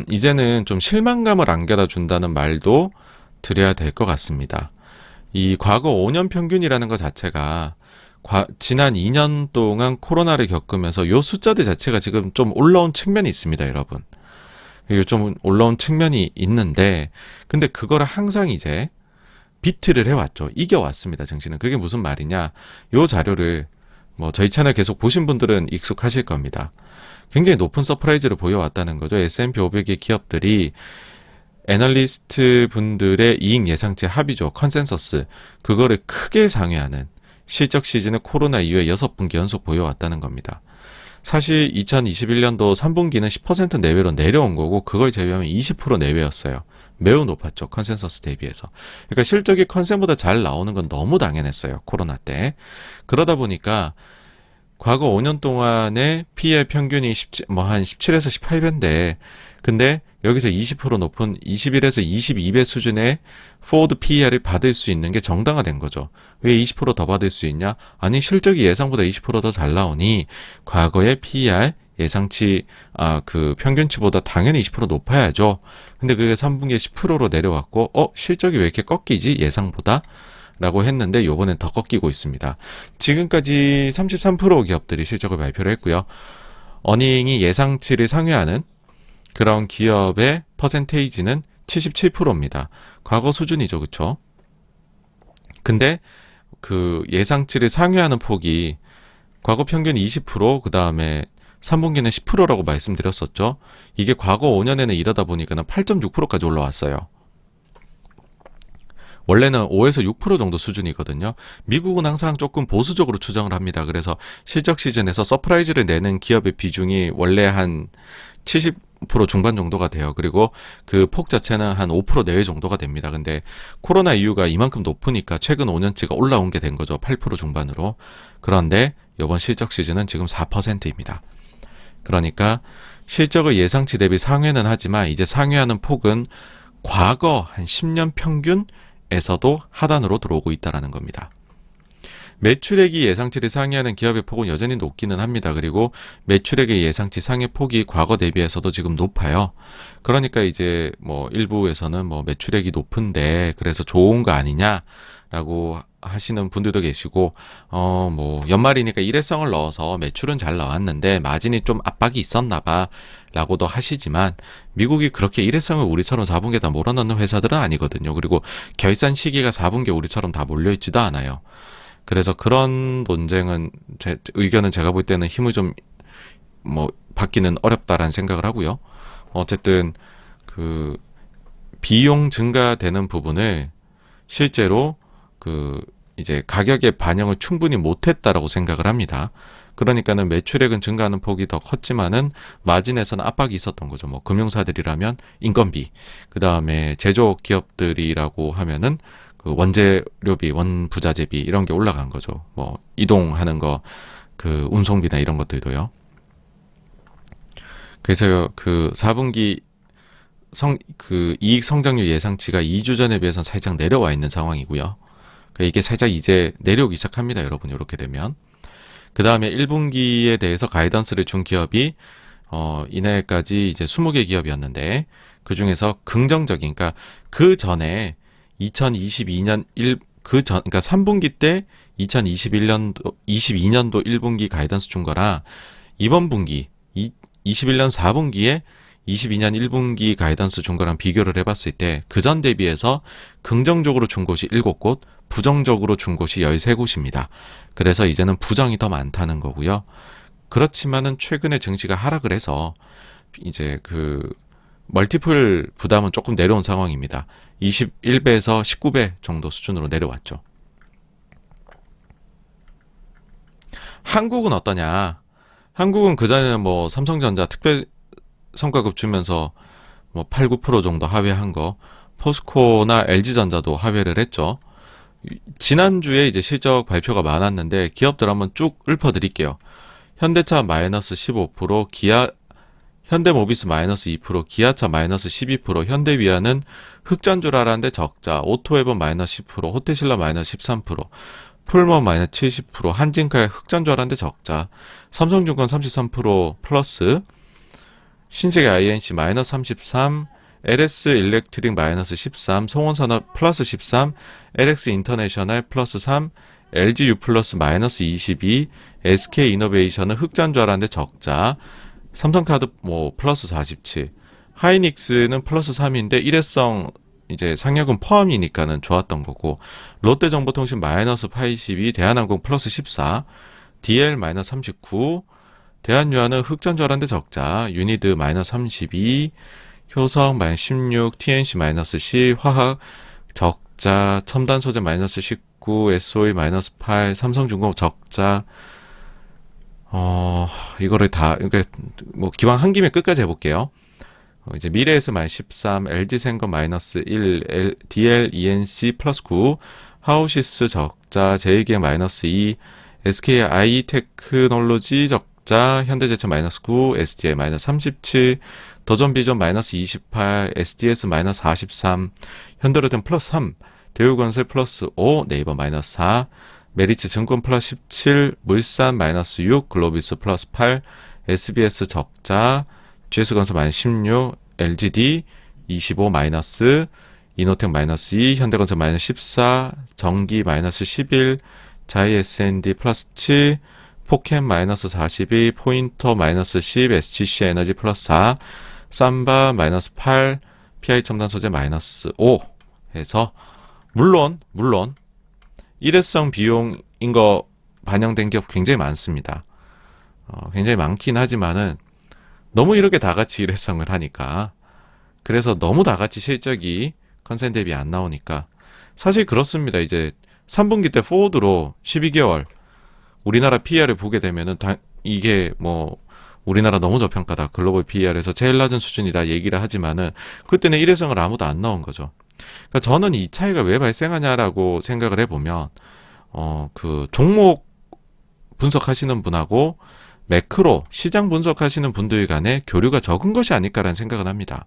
Speaker 1: 이제는 좀 실망감을 안겨다 준다는 말도 드려야 될 것 같습니다. 이 과거 5년 평균이라는 것 자체가 지난 2년 동안 코로나를 겪으면서 요 숫자들 자체가 지금 좀 올라온 측면이 있습니다, 여러분. 이게 좀 올라온 측면이 있는데, 근데 그거를 항상 이제 비트를 해왔죠. 이겨왔습니다, 증시는. 그게 무슨 말이냐? 요 자료를 뭐 저희 채널 계속 보신 분들은 익숙하실 겁니다. 굉장히 높은 서프라이즈를 보여왔다는 거죠. S&P 500의 기업들이 애널리스트 분들의 이익 예상치 합의죠. 컨센서스. 그거를 크게 상회하는 실적 시즌을 코로나 이후에 6분기 연속 보여왔다는 겁니다. 사실 2021년도 3분기는 10% 내외로 내려온 거고, 그걸 제외하면 20% 내외였어요. 매우 높았죠, 컨센서스 대비해서. 그러니까 실적이 컨센보다 잘 나오는 건 너무 당연했어요, 코로나 때. 그러다 보니까 과거 5년 동안의 PER 평균이 한 17에서 18배인데, 근데 여기서 20% 높은 21에서 22배 수준의 포워드 PER을 받을 수 있는 게 정당화된 거죠. 왜 20%더 받을 수 있냐? 아니, 실적이 예상보다 20%더 잘 나오니 과거의 PER 예상치 그 평균치보다 당연히 20% 높아야죠. 근데 그게 3분기에 10%로 내려왔고, 실적이 왜 이렇게 꺾이지? 예상보다? 라고 했는데 요번엔 더 꺾이고 있습니다. 지금까지 33% 기업들이 실적을 발표를 했고요. 어닝이 예상치를 상회하는 그런 기업의 퍼센테이지는 77%입니다. 과거 수준이죠. 그쵸? 근데 그 예상치를 상회하는 폭이 과거 평균 20%, 그 다음에 3분기는 10%라고 말씀드렸었죠. 이게 과거 5년에는 이러다 보니까는 8.6%까지 올라왔어요. 원래는 5에서 6% 정도 수준이거든요. 미국은 항상 조금 보수적으로 추정을 합니다. 그래서 실적 시즌에서 서프라이즈를 내는 기업의 비중이 원래 한 70% 중반 정도가 돼요. 그리고 그 폭 자체는 한 5% 내외 정도가 됩니다. 근데 코로나 이유가 이만큼 높으니까 최근 5년치가 올라온 게 된 거죠. 8% 중반으로. 그런데 이번 실적 시즌은 지금 4%입니다. 그러니까 실적의 예상치 대비 상회는 하지만 이제 상회하는 폭은 과거 한 10년 평균에서도 하단으로 들어오고 있다는 겁니다. 매출액이 예상치를 상회하는 기업의 폭은 여전히 높기는 합니다. 그리고 매출액의 예상치 상회 폭이 과거 대비해서도 지금 높아요. 그러니까 이제 뭐 일부에서는 뭐 매출액이 높은데 그래서 좋은 거 아니냐라고 하시는 분들도 계시고, 뭐 연말이니까 일회성을 넣어서 매출은 잘 나왔는데 마진이 좀 압박이 있었나 봐 라고도 하시지만, 미국이 그렇게 일회성을 우리처럼 4분기에 다 몰아넣는 회사들은 아니거든요. 그리고 결산 시기가 4분기에 우리처럼 다 몰려있지도 않아요. 그래서 그런 논쟁은 제 의견은 제가 볼 때는 힘을 좀 뭐 받기는 어렵다라는 생각을 하고요. 어쨌든 그 비용 증가되는 부분을 실제로 그 이제 가격의 반영을 충분히 못했다라고 생각을 합니다. 그러니까는 매출액은 증가하는 폭이 더 컸지만은 마진에서는 압박이 있었던 거죠. 뭐 금융사들이라면 인건비, 그 다음에 제조업 기업들이라고 하면은 그 원재료비, 원부자재비 이런 게 올라간 거죠. 뭐 이동하는 거, 그 운송비나 이런 것들도요. 그래서 그 4분기 그 이익 성장률 예상치가 2주 전에 비해서 살짝 내려와 있는 상황이고요. 그러니까 이게 살짝 이제 내려오기 시작합니다, 여러분. 이렇게 되면. 그 다음에 1분기에 대해서 가이던스를 준 기업이 이날까지 이제 20개 기업이었는데 그 중에서 긍정적인, 그러니까 그 전에 2022년 그러니까 3분기 때 22년도 1분기 가이던스 준 거랑 이번 분기 21년 4분기에 22년 1분기 가이던스 준 거랑 비교를 해봤을 때 그전 대비해서 긍정적으로 준 곳이 7곳, 부정적으로 준 곳이 13곳입니다. 그래서 이제는 부정이 더 많다는 거고요. 그렇지만은 최근에 증시가 하락을 해서 이제 그 멀티플 부담은 조금 내려온 상황입니다. 21배에서 19배 정도 수준으로 내려왔죠. 한국은 어떠냐? 한국은 그전에는 뭐 삼성전자 특별 성과급 주면서 뭐 8, 9% 정도 하회한 거, 포스코나 LG전자도 하회를 했죠. 지난주에 이제 실적 발표가 많았는데 기업들 한번 쭉 읊어드릴게요. 현대차 마이너스 15%, 현대모비스 마이너스 2%, 기아차 마이너스 12%, 현대위아는 흑자인 줄 알았는데 적자, 오토웨번 마이너스 10%, 호텔신라 마이너스 13%, 풀먼 마이너스 70%, 한진카야 흑자인 줄 알았는데 적자, 삼성증권 33% 플러스, 신세계 INC 마이너스 33, LS 일렉트릭 마이너스 13, 송원산업 플러스 13, LX 인터내셔널 플러스 3, LGU 플러스 마이너스 22, SK 이노베이션은 흑자인 줄 알았는데 적자, 삼성카드 뭐 플러스 47, 하이닉스는 플러스 3인데 일회성 이제 상여금 포함이니까는 좋았던 거고, 롯데정보통신 마이너스 82, 대한항공 플러스 14, DL 마이너스 39, 대한유한은 흑자인 줄 알았는데 적자, 유니드 마이너스 32, 효성 마이너스 16, TNC 마이너스 10, 화학 적자, 첨단소재 마이너스 19, SOE 마이너스 8, 삼성중공업 적자. 이거를 다, 그러니까 뭐 기왕 한 김에 끝까지 해볼게요. 이제 미래에스 마이너스 13, LG생건 마이너스 1, DL ENC 플러스 9, 하우시스 적자, 제이기행 마이너스 2, SK 아이테크놀로지 적자, 현대제철 마이너스 9, SDI 마이너스 37, 더전비전 마이너스 28, SDS 마이너스 43, 현대로템 플러스 3, 대우건설 플러스 5, 네이버 마이너스 4, 메리츠증권 플러스 17, 물산 마이너스 6, 글로비스 플러스 8, SBS 적자, GS건설 마이너스 16, LGD 25 마이너스, 이노텍 마이너스 2, 현대건설 마이너스 14, 정기 마이너스 11, 자이 S&D 플러스 7, 포켓 마이너스 42, 포인터 마이너스 10, SGC 에너지 플러스 4, 삼바 마이너스 8, PI 첨단 소재 마이너스 5 해서 물론 일회성 비용인 거 반영된 기업 굉장히 많습니다. 굉장히 많긴 하지만은 너무 이렇게 다 같이 일회성을 하니까, 그래서 너무 다 같이 실적이 컨센 대비 안 나오니까 사실 그렇습니다. 이제 3분기 때 포워드로 12개월 우리나라 PER을 보게 되면은 이게 뭐 우리나라 너무 저평가다, 글로벌 PER에서 제일 낮은 수준이다 얘기를 하지만은 그때는 일회성을 아무도 안 넣은 거죠. 그러니까 저는 이 차이가 왜 발생하냐라고 생각을 해보면 그 종목 분석하시는 분하고 매크로 시장 분석하시는 분들 간의 교류가 적은 것이 아닐까라는 생각을 합니다.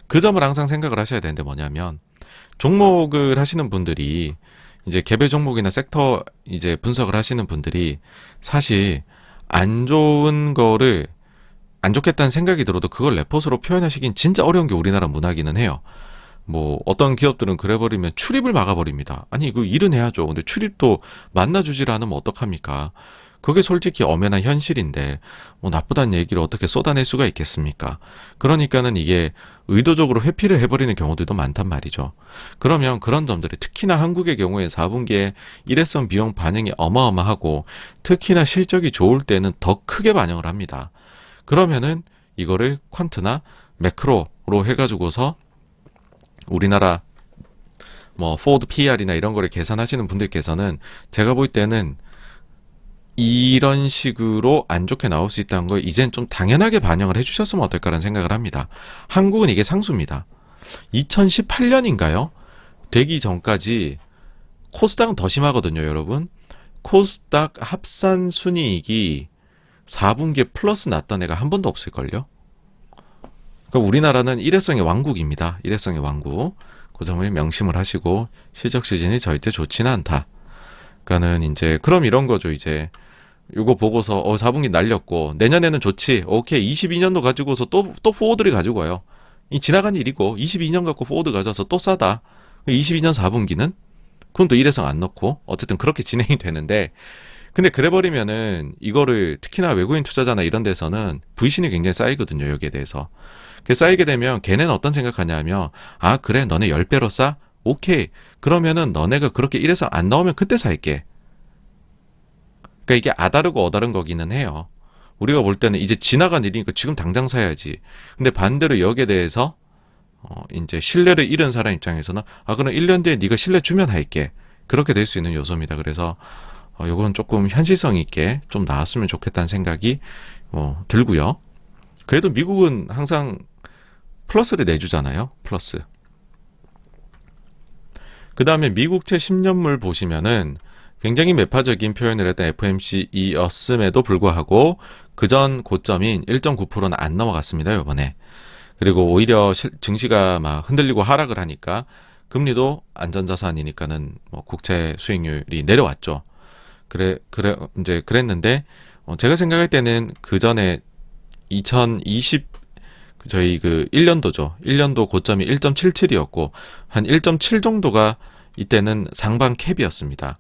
Speaker 1: 그 점을 항상 생각을 하셔야 되는데, 뭐냐면 종목을 하시는 분들이 이제 개별 종목이나 섹터 이제 분석을 하시는 분들이 사실 안 좋은 거를 안 좋겠다는 생각이 들어도 그걸 레포트로 표현하시긴 진짜 어려운 게 우리나라 문화기는 해요. 뭐 어떤 기업들은 그래버리면 출입을 막아버립니다. 아니 이거 일은 해야죠. 근데 출입도 만나주지를 않으면 어떡합니까? 그게 솔직히 엄연한 현실인데 뭐 나쁘다는 얘기를 어떻게 쏟아낼 수가 있겠습니까? 그러니까는 이게 의도적으로 회피를 해버리는 경우들도 많단 말이죠. 그러면 그런 점들이, 특히나 한국의 경우에 4분기에 일회성 비용 반영이 어마어마하고 특히나 실적이 좋을 때는 더 크게 반영을 합니다. 그러면은 이거를 퀀트나 매크로로 해가지고서 우리나라 뭐 포워드 PER이나 이런 거를 계산하시는 분들께서는 제가 볼 때는 이런 식으로 안 좋게 나올 수 있다는 걸 이젠 좀 당연하게 반영을 해주셨으면 어떨까라는 생각을 합니다. 한국은 이게 상수입니다. 2018년인가요? 되기 전까지 코스닥은 더 심하거든요, 여러분. 코스닥 합산 순이익이 4분기에 플러스 났던 애가 한 번도 없을걸요? 그러니까 우리나라는 일회성의 왕국입니다. 일회성의 왕국. 그 점을 명심을 하시고, 실적 시즌이 절대 좋지는 않다. 그러니까는 이제 그럼 이런 거죠. 이제 요거 보고서 4분기 날렸고 내년에는 좋지. 오케이. 22년도 가지고서 또 포워드를 가지고 와요. 이 지나간 일이고 22년 갖고 포워드 가져와서 또 싸다. 22년 4분기는 그럼 또 일회성 안 넣고 어쨌든 그렇게 진행이 되는데, 근데 그래버리면은 이거를 특히나 외국인 투자자나 이런 데서는 불신이 굉장히 쌓이거든요. 여기에 대해서. 그 쌓이게 되면 걔네는 어떤 생각하냐면, 아 그래 너네 10배로 싸? 오케이. 그러면은 너네가 그렇게 일회성 안 나오면 그때 살게. 그러니까 이게 아다르고 어다른 거기는 해요. 우리가 볼 때는 이제 지나간 일이니까 지금 당장 사야지. 근데 반대로 여기에 대해서 이제 신뢰를 잃은 사람 입장에서는 아 그럼 1년 뒤에 네가 신뢰 주면 할게. 그렇게 될 수 있는 요소입니다. 그래서 요건 조금 현실성 있게 좀 나왔으면 좋겠다는 생각이 들고요. 그래도 미국은 항상 플러스를 내주잖아요. 플러스. 그 다음에 미국채 10년물 보시면은 굉장히 매파적인 표현을 했던 FMC였음에도 불구하고 그전 고점인 1.9%는 안 넘어갔습니다. 이번에. 그리고 오히려 증시가 막 흔들리고 하락을 하니까 금리도 안전자산이니까는 뭐 국채 수익률이 내려왔죠. 이제 그랬는데 제가 생각할 때는 그 전에 2020 저희 그 1년도죠. 1년도 고점이 1.77이었고 한 1.7 정도가 이때는 상방 캡이었습니다.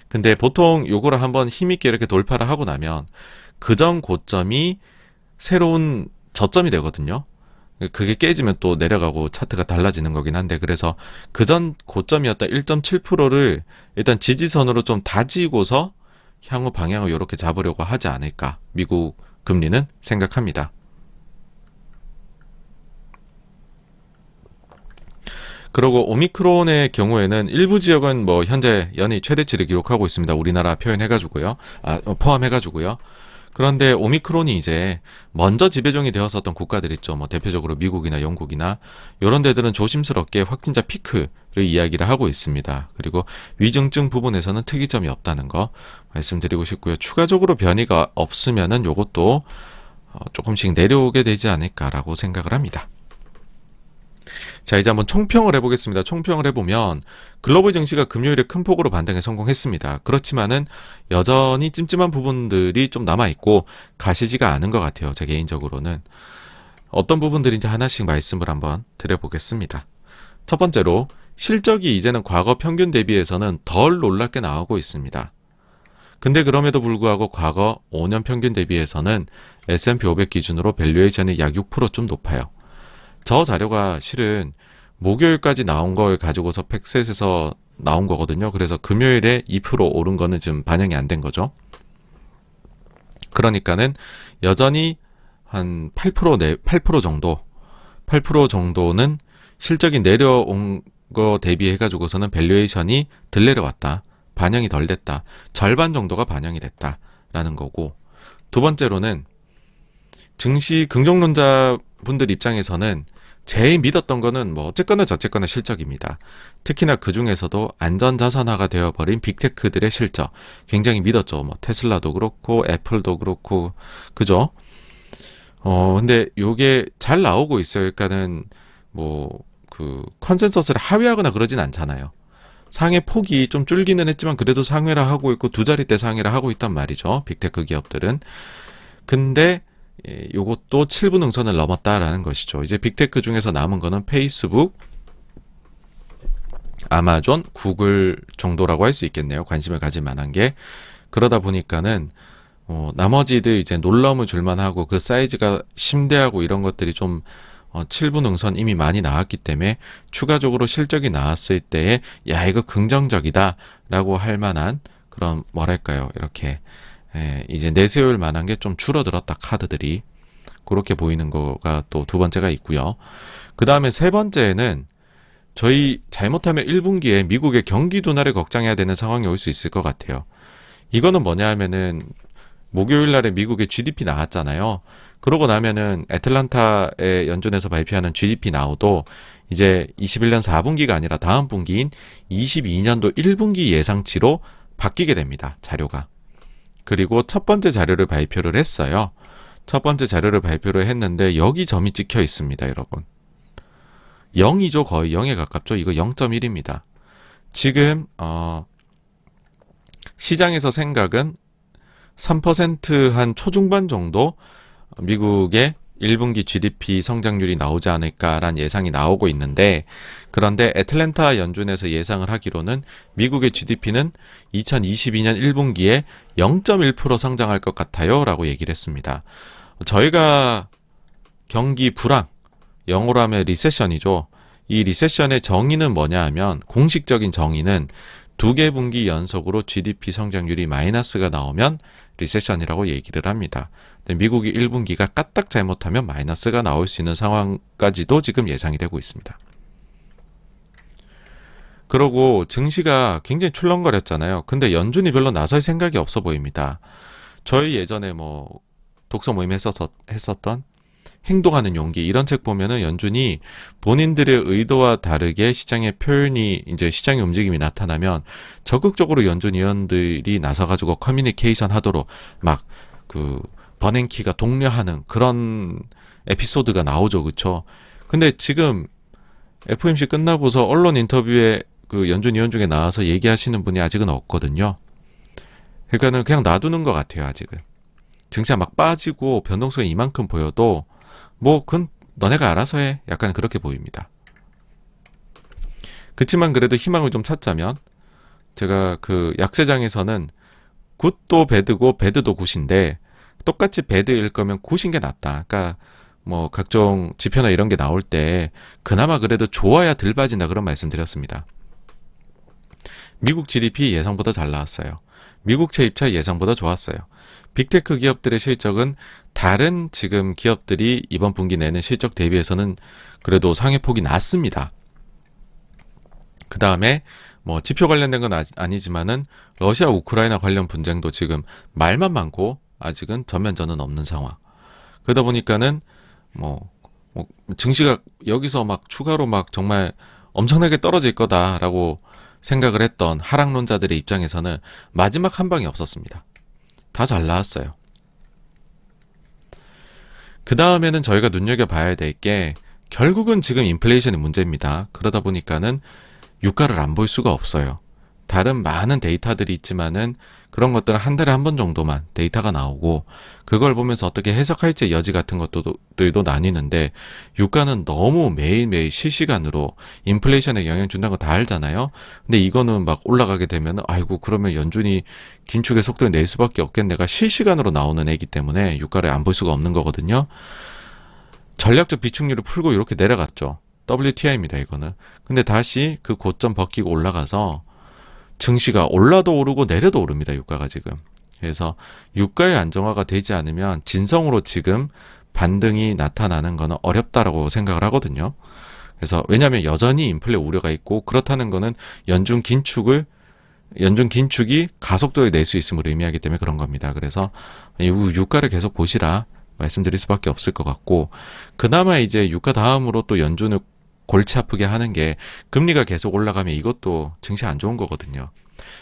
Speaker 1: 근데 보통 요거를 한번 힘있게 이렇게 돌파를 하고 나면 그전 고점이 새로운 저점이 되거든요. 그게 깨지면 또 내려가고 차트가 달라지는 거긴 한데, 그래서 그전 고점이었던 1.7%를 일단 지지선으로 좀 다지고서 향후 방향을 이렇게 잡으려고 하지 않을까 미국 금리는 생각합니다. 그리고 오미크론의 경우에는 일부 지역은 뭐 현재 연일 최대치를 기록하고 있습니다. 우리나라 표현해가지고요. 포함해가지고요. 그런데 오미크론이 이제 먼저 지배종이 되었었던 국가들 있죠. 뭐 대표적으로 미국이나 영국이나 이런 데들은 조심스럽게 확진자 피크 이야기를 하고 있습니다. 그리고 위중증 부분에서는 특이점이 없다는 거 말씀드리고 싶고요. 추가적으로 변이가 없으면은 요것도 조금씩 내려오게 되지 않을까라고 생각을 합니다. 자, 이제 한번 총평을 해보겠습니다. 총평을 해보면 글로벌 증시가 금요일에 큰 폭으로 반등에 성공했습니다. 그렇지만은 여전히 찜찜한 부분들이 좀 남아있고 가시지가 않은 것 같아요. 제 개인적으로는. 어떤 부분들인지 하나씩 말씀을 한번 드려보겠습니다. 첫 번째로 실적이 이제는 과거 평균 대비해서는 덜 놀랍게 나오고 있습니다. 근데 그럼에도 불구하고 과거 5년 평균 대비해서는 S&P 500 기준으로 밸류에이션이 약 6%좀 높아요. 저 자료가 실은 목요일까지 나온 걸 가지고서 팩셋에서 나온 거거든요. 그래서 금요일에 2% 오른 거는 지금 반영이 안 된 거죠. 그러니까는 여전히 한 8% 정도, 8% 정도는 실적이 내려온 거 대비해 가지고서는 밸류에이션이 덜 내려왔다. 반영이 덜 됐다. 절반 정도가 반영이 됐다라는 거고, 두 번째로는 증시 긍정론자 분들 입장에서는 제일 믿었던 거는 뭐 어쨌거나 저쨌거나 실적입니다. 특히나 그 중에서도 안전자산화가 되어버린 빅테크들의 실적 굉장히 믿었죠. 뭐 테슬라도 그렇고 애플도 그렇고 그죠? 근데 요게 잘 나오고 있어요. 그러니까는 뭐 그 컨센서스를 하회하거나 그러진 않잖아요. 상회 폭이 좀 줄기는 했지만 그래도 상회를 하고 있고 두 자릿대 상회를 하고 있단 말이죠. 빅테크 기업들은. 근데 요것도 7분 능선을 넘었다라는 것이죠. 이제 빅테크 중에서 남은 거는 페이스북, 아마존, 구글 정도라고 할 수 있겠네요. 관심을 가질 만한 게. 그러다 보니까는 나머지들 이제 놀라움을 줄만하고 그 사이즈가 심대하고 이런 것들이 좀 7분 능선 이미 많이 나왔기 때문에 추가적으로 실적이 나왔을 때에 야 이거 긍정적이다 라고 할 만한 그런 뭐랄까요 이렇게 이제 내세울 만한 게 좀 줄어들었다 카드들이 그렇게 보이는 거가 또 두 번째가 있고요. 그 다음에 세 번째는 저희 잘못하면 1분기에 미국의 경기 둔화를 걱정해야 되는 상황이 올 수 있을 것 같아요. 이거는 뭐냐 하면은 목요일 날에 미국의 GDP 나왔잖아요. 그러고 나면은 애틀란타의 연준에서 발표하는 GDP 나오도 이제 21년 4분기가 아니라 다음 분기인 22년도 1분기 예상치로 바뀌게 됩니다. 자료가. 그리고 첫 번째 자료를 발표를 했어요. 첫 번째 자료를 발표를 했는데 여기 점이 찍혀 있습니다, 여러분. 0이죠. 거의 0에 가깝죠. 이거 0.1입니다. 지금 시장에서 생각은 3% 한 초중반 정도 미국의 1분기 GDP 성장률이 나오지 않을까라는 예상이 나오고 있는데 그런데 애틀랜타 연준에서 예상을 하기로는 미국의 GDP는 2022년 1분기에 0.1% 성장할 것 같아요 라고 얘기를 했습니다. 저희가 경기 불황, 영어로 하면 리세션이죠. 이 리세션의 정의는 뭐냐 하면 공식적인 정의는 2개 분기 연속으로 GDP 성장률이 마이너스가 나오면 리세션이라고 얘기를 합니다. 미국이 1분기가 까딱 잘못하면 마이너스가 나올 수 있는 상황까지도 지금 예상이 되고 있습니다. 그러고 증시가 굉장히 출렁거렸잖아요. 근데 연준이 별로 나설 생각이 없어 보입니다. 저희 예전에 뭐 독서 모임 했었던 행동하는 용기 이런 책 보면은 연준이 본인들의 의도와 다르게 시장의 표현이 이제 시장의 움직임이 나타나면 적극적으로 연준 위원들이 나서가지고 커뮤니케이션 하도록 막 그 버냉키가 독려하는 그런 에피소드가 나오죠, 그렇죠? 근데 지금 FOMC 끝나고서 언론 인터뷰에 그 연준 위원 중에 나와서 얘기하시는 분이 아직은 없거든요. 그러니까는 그냥 놔두는 것 같아요, 아직은. 증시가 막 빠지고 변동성이 이만큼 보여도 뭐 그건 너네가 알아서 해. 약간 그렇게 보입니다. 그치만 그래도 희망을 좀 찾자면 제가 그 약세장에서는 굿도 배드고 배드도 굿인데 똑같이 배드일 거면 굿인 게 낫다. 그러니까 뭐 각종 지표나 이런 게 나올 때 그나마 그래도 좋아야 덜 빠진다 그런 말씀드렸습니다. 미국 GDP 예상보다 잘 나왔어요. 미국 채입차 예상보다 좋았어요. 빅테크 기업들의 실적은 다른 지금 기업들이 이번 분기 내는 실적 대비해서는 그래도 상회폭이 낮습니다. 그 다음에 뭐 지표 관련된 건 아니지만은 러시아 우크라이나 관련 분쟁도 지금 말만 많고 아직은 전면전은 없는 상황. 그러다 보니까는 뭐 증시가 여기서 막 추가로 막 정말 엄청나게 떨어질 거다라고 생각을 했던 하락론자들의 입장에서는 마지막 한 방이 없었습니다. 다 잘 나왔어요. 그 다음에는 저희가 눈여겨봐야 될 게 결국은 지금 인플레이션의 문제입니다. 그러다 보니까는 유가를 안 볼 수가 없어요. 다른 많은 데이터들이 있지만은 그런 것들은 한 달에 한 번 정도만 데이터가 나오고 그걸 보면서 어떻게 해석할지 여지 같은 것들도 나뉘는데 유가는 너무 매일매일 실시간으로 인플레이션에 영향 준다는 거 다 알잖아요. 근데 이거는 막 올라가게 되면 아이고 그러면 연준이 긴축의 속도를 낼 수밖에 없겠네가 실시간으로 나오는 애기 때문에 유가를 안 볼 수가 없는 거거든요. 전략적 비축률을 풀고 이렇게 내려갔죠. WTI입니다, 이거는. 근데 다시 그 고점 벗기고 올라가서 증시가 올라도 오르고 내려도 오릅니다, 유가가 지금. 그래서 유가의 안정화가 되지 않으면 진성으로 지금 반등이 나타나는 거는 어렵다라고 생각을 하거든요. 그래서 왜냐하면 여전히 인플레 우려가 있고 그렇다는 거는 연준 긴축이 가속도에 낼 수 있음을 의미하기 때문에 그런 겁니다. 그래서 유가를 계속 보시라 말씀드릴 수밖에 없을 것 같고 그나마 이제 유가 다음으로 또 연준을 골치 아프게 하는 게 금리가 계속 올라가면 이것도 증시 안 좋은 거거든요.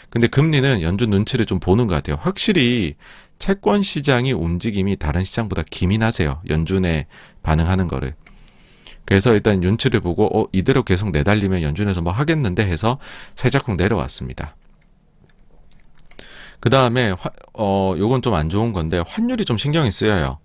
Speaker 1: 근데 금리는 연준 눈치를 좀 보는 것 같아요. 확실히 채권 시장이 움직임이 다른 시장보다 기민하세요. 연준에 반응하는 거를. 그래서 일단 눈치를 보고 이대로 계속 내달리면 연준에서 뭐 하겠는데 해서 살짝쿵 내려왔습니다. 그 다음에 요건 좀 안 좋은 건데 환율이 좀 신경이 쓰여요.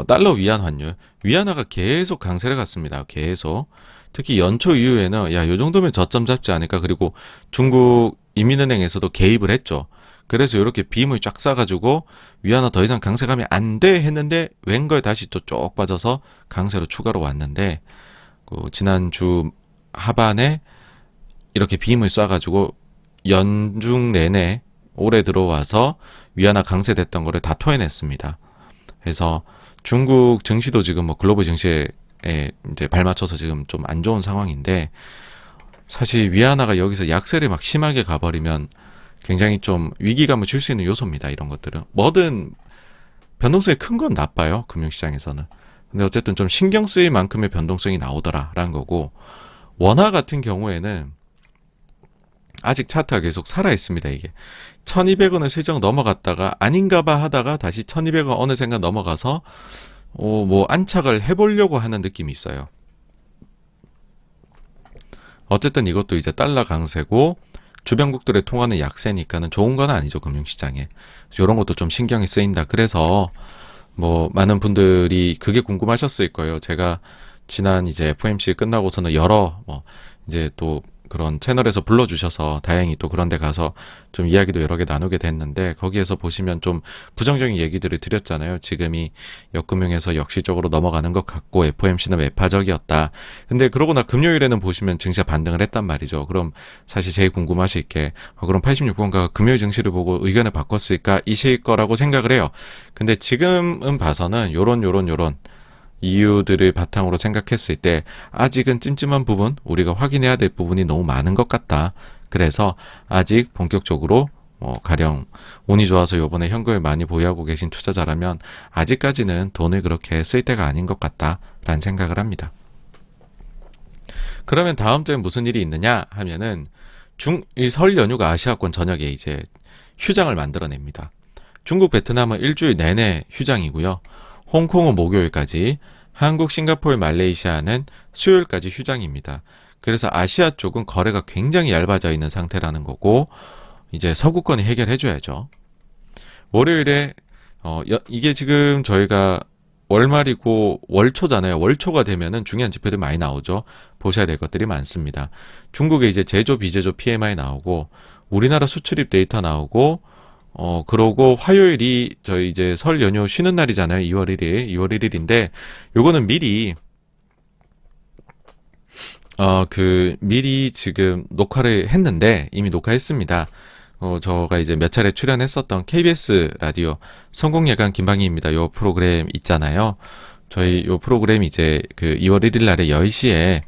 Speaker 1: 달러 위안 환율. 위안화가 계속 강세를 갔습니다. 계속. 특히 연초 이후에는 요 정도면 저점 잡지 않을까. 그리고 중국 인민은행에서도 개입을 했죠. 그래서 이렇게 빔을 쫙 싸가지고 위안화 더 이상 강세 가면 안 돼 했는데 웬걸 다시 또 쭉 빠져서 강세로 추가로 왔는데 지난주 하반에 이렇게 빔을 쏴가지고 연중 내내 올해 들어와서 위안화 강세됐던 거를 다 토해냈습니다. 그래서 중국 증시도 지금 뭐 글로벌 증시에 이제 발맞춰서 지금 좀 안 좋은 상황인데 사실 위안화가 여기서 약세를 막 심하게 가버리면 굉장히 좀 위기감을 줄 수 있는 요소입니다. 이런 것들은 뭐든 변동성이 큰 건 나빠요. 금융시장에서는. 근데 어쨌든 좀 신경 쓰일 만큼의 변동성이 나오더라라는 거고 원화 같은 경우에는 아직 차트가 계속 살아 있습니다. 이게 1200원을 슬쩍 넘어갔다가 아닌가 봐 하다가 다시 1200원 어느샌가 넘어가서 뭐 안착을 해보려고 하는 느낌이 있어요. 어쨌든 이것도 이제 달러 강세고 주변국들의 통화는 약세니까는 좋은 건 아니죠, 금융시장에. 이런 것도 좀 신경이 쓰인다. 그래서 뭐 많은 분들이 그게 궁금하셨을 거예요. 제가 지난 이제 FOMC 끝나고서는 여러 이제 또 그런 채널에서 불러주셔서 다행히 또 그런 데 가서 좀 이야기도 여러 개 나누게 됐는데 거기에서 보시면 좀 부정적인 얘기들을 드렸잖아요. 지금이 역금융에서 역시적으로 넘어가는 것 같고 FOMC는 매파적이었다. 근데 그러고 나 금요일에는 보시면 증시가 반등을 했단 말이죠. 그럼 사실 제일 궁금하실 게 그럼 86번가가 금요일 증시를 보고 의견을 바꿨을까 이실 거라고 생각을 해요. 근데 지금은 봐서는 요런 이유들을 바탕으로 생각했을 때 아직은 찜찜한 부분, 우리가 확인해야 될 부분이 너무 많은 것 같다. 그래서 아직 본격적으로 가령 운이 좋아서 요번에 현금을 많이 보유하고 계신 투자자라면 아직까지는 돈을 그렇게 쓸 때가 아닌 것 같다라는 생각을 합니다. 그러면 다음 주에 무슨 일이 있느냐 하면은 이 설 연휴가 아시아권 전역에 이제 휴장을 만들어냅니다. 중국, 베트남은 일주일 내내 휴장이고요. 홍콩은 목요일까지, 한국, 싱가포르, 말레이시아는 수요일까지 휴장입니다. 그래서 아시아 쪽은 거래가 굉장히 얇아져 있는 상태라는 거고 이제 서구권이 해결해줘야죠. 월요일에 이게 지금 저희가 월말이고 월초잖아요. 월초가 되면은 중요한 지표들 많이 나오죠. 보셔야 될 것들이 많습니다. 중국에 이제 제조, 비제조 PMI 나오고 우리나라 수출입 데이터 나오고 그러고 화요일이 저희 이제 설 연휴 쉬는 날이잖아요. 2월 1일인데 요거는 미리 미리 지금 녹화를 했는데 이미 녹화했습니다. 저가 이제 몇 차례 출연했었던 KBS 라디오 성공예감 김방희입니다. 요 프로그램 있잖아요. 저희 요 프로그램 이제 그 2월 1일 날에 10시에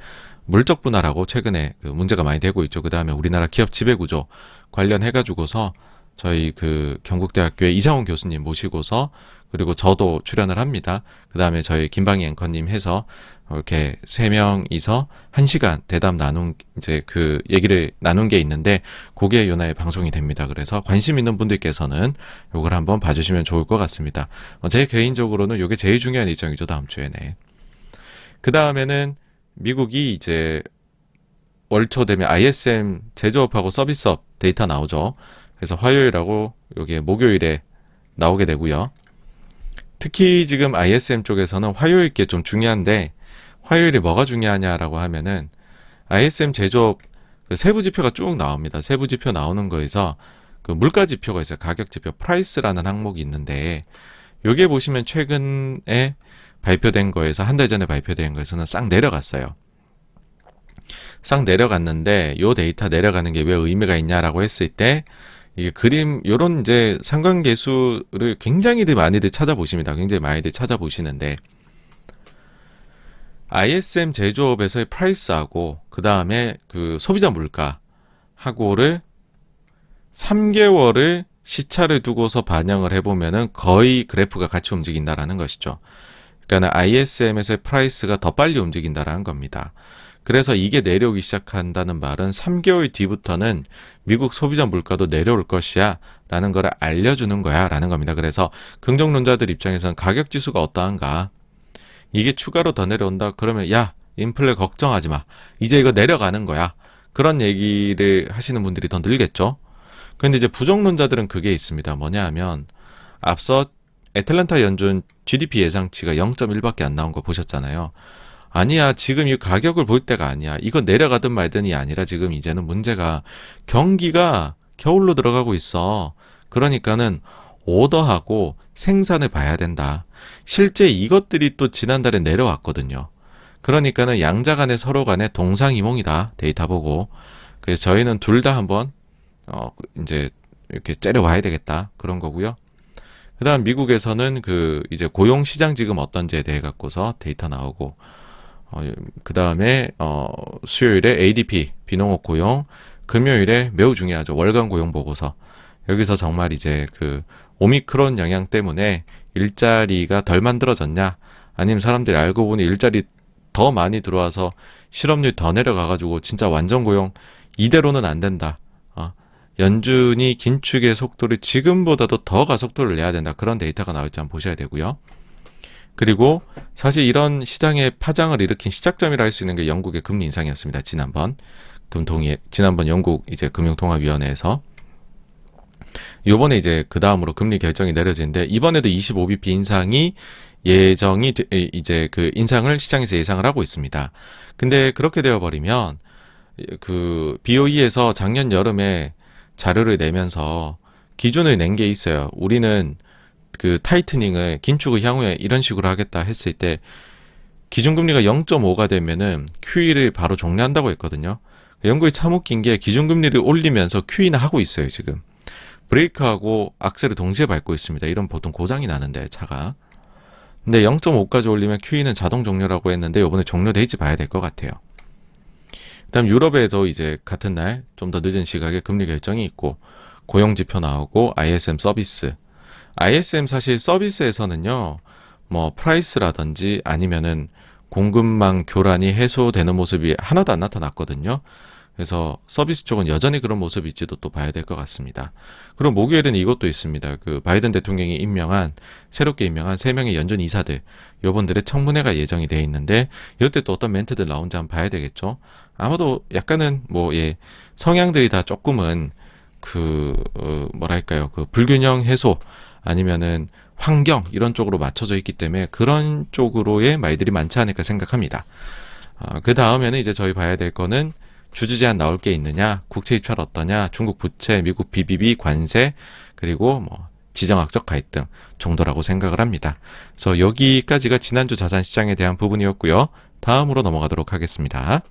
Speaker 1: 물적 분할하고 최근에 그 문제가 많이 되고 있죠. 그 다음에 우리나라 기업 지배구조 관련해가지고서 저희 그 경북대학교의 이상훈 교수님 모시고서 그리고 저도 출연을 합니다. 그 다음에 저희 김방희 앵커님 해서 이렇게 세 명이서 1시간 대담 나눈 이제 그 얘기를 나눈 게 있는데 그게 요나에 방송이 됩니다. 그래서 관심 있는 분들께서는 요걸 한번 봐주시면 좋을 것 같습니다. 제 개인적으로는 요게 제일 중요한 일정이죠. 다음 주에네. 그 다음에는 미국이 이제 월초 되면 ISM 제조업하고 서비스업 데이터 나오죠. 그래서 화요일하고 요게 목요일에 나오게 되고요. 특히 지금 ISM 쪽에서는 화요일께 좀 중요한데 화요일에 뭐가 중요하냐라고 하면은 ISM 제조업 그 세부 지표가 쭉 나옵니다. 세부 지표 나오는 거에서 그 물가 지표가 있어요. 가격 지표 프라이스라는 항목이 있는데 요게 보시면 최근에 발표된 거에서 한 달 전에 발표된 거에서는 싹 내려갔어요. 싹 내려갔는데 요 데이터 내려가는 게 왜 의미가 있냐라고 했을 때 이게 그림 요런 이제 상관계수를 굉장히들 많이들 찾아보십니다. 굉장히 많이들 찾아보시는데 ISM 제조업에서의 프라이스하고 그 다음에 그 소비자 물가하고를 3개월을 시차를 두고서 반영을 해보면은 거의 그래프가 같이 움직인다라는 것이죠. 그러니까 ISM에서의 프라이스가 더 빨리 움직인다라는 겁니다. 그래서 이게 내려오기 시작한다는 말은 3개월 뒤부터는 미국 소비자 물가도 내려올 것이야 라는 걸 알려주는 거야 라는 겁니다. 그래서 긍정론자들 입장에서는 가격 지수가 어떠한가, 이게 추가로 더 내려온다 그러면 야 인플레 걱정하지 마, 이제 이거 내려가는 거야, 그런 얘기를 하시는 분들이 더 늘겠죠. 근데 이제 부정론자들은 그게 있습니다. 뭐냐 하면 앞서 애틀랜타 연준 GDP 예상치가 0.1밖에 안 나온 거 보셨잖아요. 아니야, 지금 이 가격을 볼 때가 아니야. 이거 내려가든 말든이 아니라 지금 이제는 문제가 경기가 겨울로 들어가고 있어. 그러니까는 오더하고 생산을 봐야 된다. 실제 이것들이 또 지난달에 내려왔거든요. 그러니까는 양자 간에 서로 간에 동상이몽이다. 데이터 보고. 그래서 저희는 둘 다 한번 이제 이렇게 째려와야 되겠다. 그런 거고요. 그다음 미국에서는 그 이제 고용 시장 지금 어떤지에 대해 갖고서 데이터 나오고 그 다음에 수요일에 ADP 비농업 고용, 금요일에 매우 중요하죠. 월간 고용 보고서. 여기서 정말 이제 그 오미크론 영향 때문에 일자리가 덜 만들어졌냐, 아니면 사람들이 알고 보니 일자리 더 많이 들어와서 실업률 더 내려가가지고 진짜 완전 고용 이대로는 안 된다. 연준이 긴축의 속도를 지금보다도 더 가속도를 내야 된다. 그런 데이터가 나올지 한번 보셔야 되고요. 그리고 사실 이런 시장의 파장을 일으킨 시작점이라 할 수 있는 게 영국의 금리 인상이었습니다. 지난번 영국 이제 금융통화위원회에서 요번에 이제 그 다음으로 금리 결정이 내려지는데 이번에도 25bp 인상이 예정이 이제 그 인상을 시장에서 예상을 하고 있습니다. 근데 그렇게 되어 버리면 그 BOE에서 작년 여름에 자료를 내면서 기준을 낸 게 있어요. 우리는 그 타이트닝을 긴축을 향후에 이런 식으로 하겠다 했을 때 기준금리가 0.5가 되면은 QE를 바로 종료한다고 했거든요. 영국이 참 웃긴 게 기준금리를 올리면서 QE는 하고 있어요. 지금 브레이크하고 악셀을 동시에 밟고 있습니다. 이런 보통 고장이 나는데 차가. 근데 0.5까지 올리면 QE는 자동 종료라고 했는데 이번에 종료될지 봐야 될 것 같아요. 그다음 유럽에도 이제 같은 날 좀 더 늦은 시각에 금리 결정이 있고 고용지표 나오고 ISM 서비스. ISM 사실 서비스에서는요, 뭐 프라이스라든지 아니면은 공급망 교란이 해소되는 모습이 하나도 안 나타났거든요. 그래서 서비스 쪽은 여전히 그런 모습일지도 또 봐야 될 것 같습니다. 그리고 목요일에는 이것도 있습니다. 그 바이든 대통령이 새롭게 임명한 3명의 연준 이사들, 요번들의 청문회가 예정이 돼 있는데 이럴 때 또 어떤 멘트들 나온지 한번 봐야 되겠죠. 아마도 약간은 성향들이 다 조금은 뭐랄까요, 그 불균형 해소 아니면은 환경 이런 쪽으로 맞춰져 있기 때문에 그런 쪽으로의 말들이 많지 않을까 생각합니다. 그 다음에는 이제 저희 봐야 될 거는 주주 제한 나올 게 있느냐, 국채 입찰 어떠냐, 중국 부채, 미국 BBB 관세, 그리고 지정학적 갈등 정도라고 생각을 합니다. 그래서 여기까지가 지난주 자산시장에 대한 부분이었고요. 다음으로 넘어가도록 하겠습니다.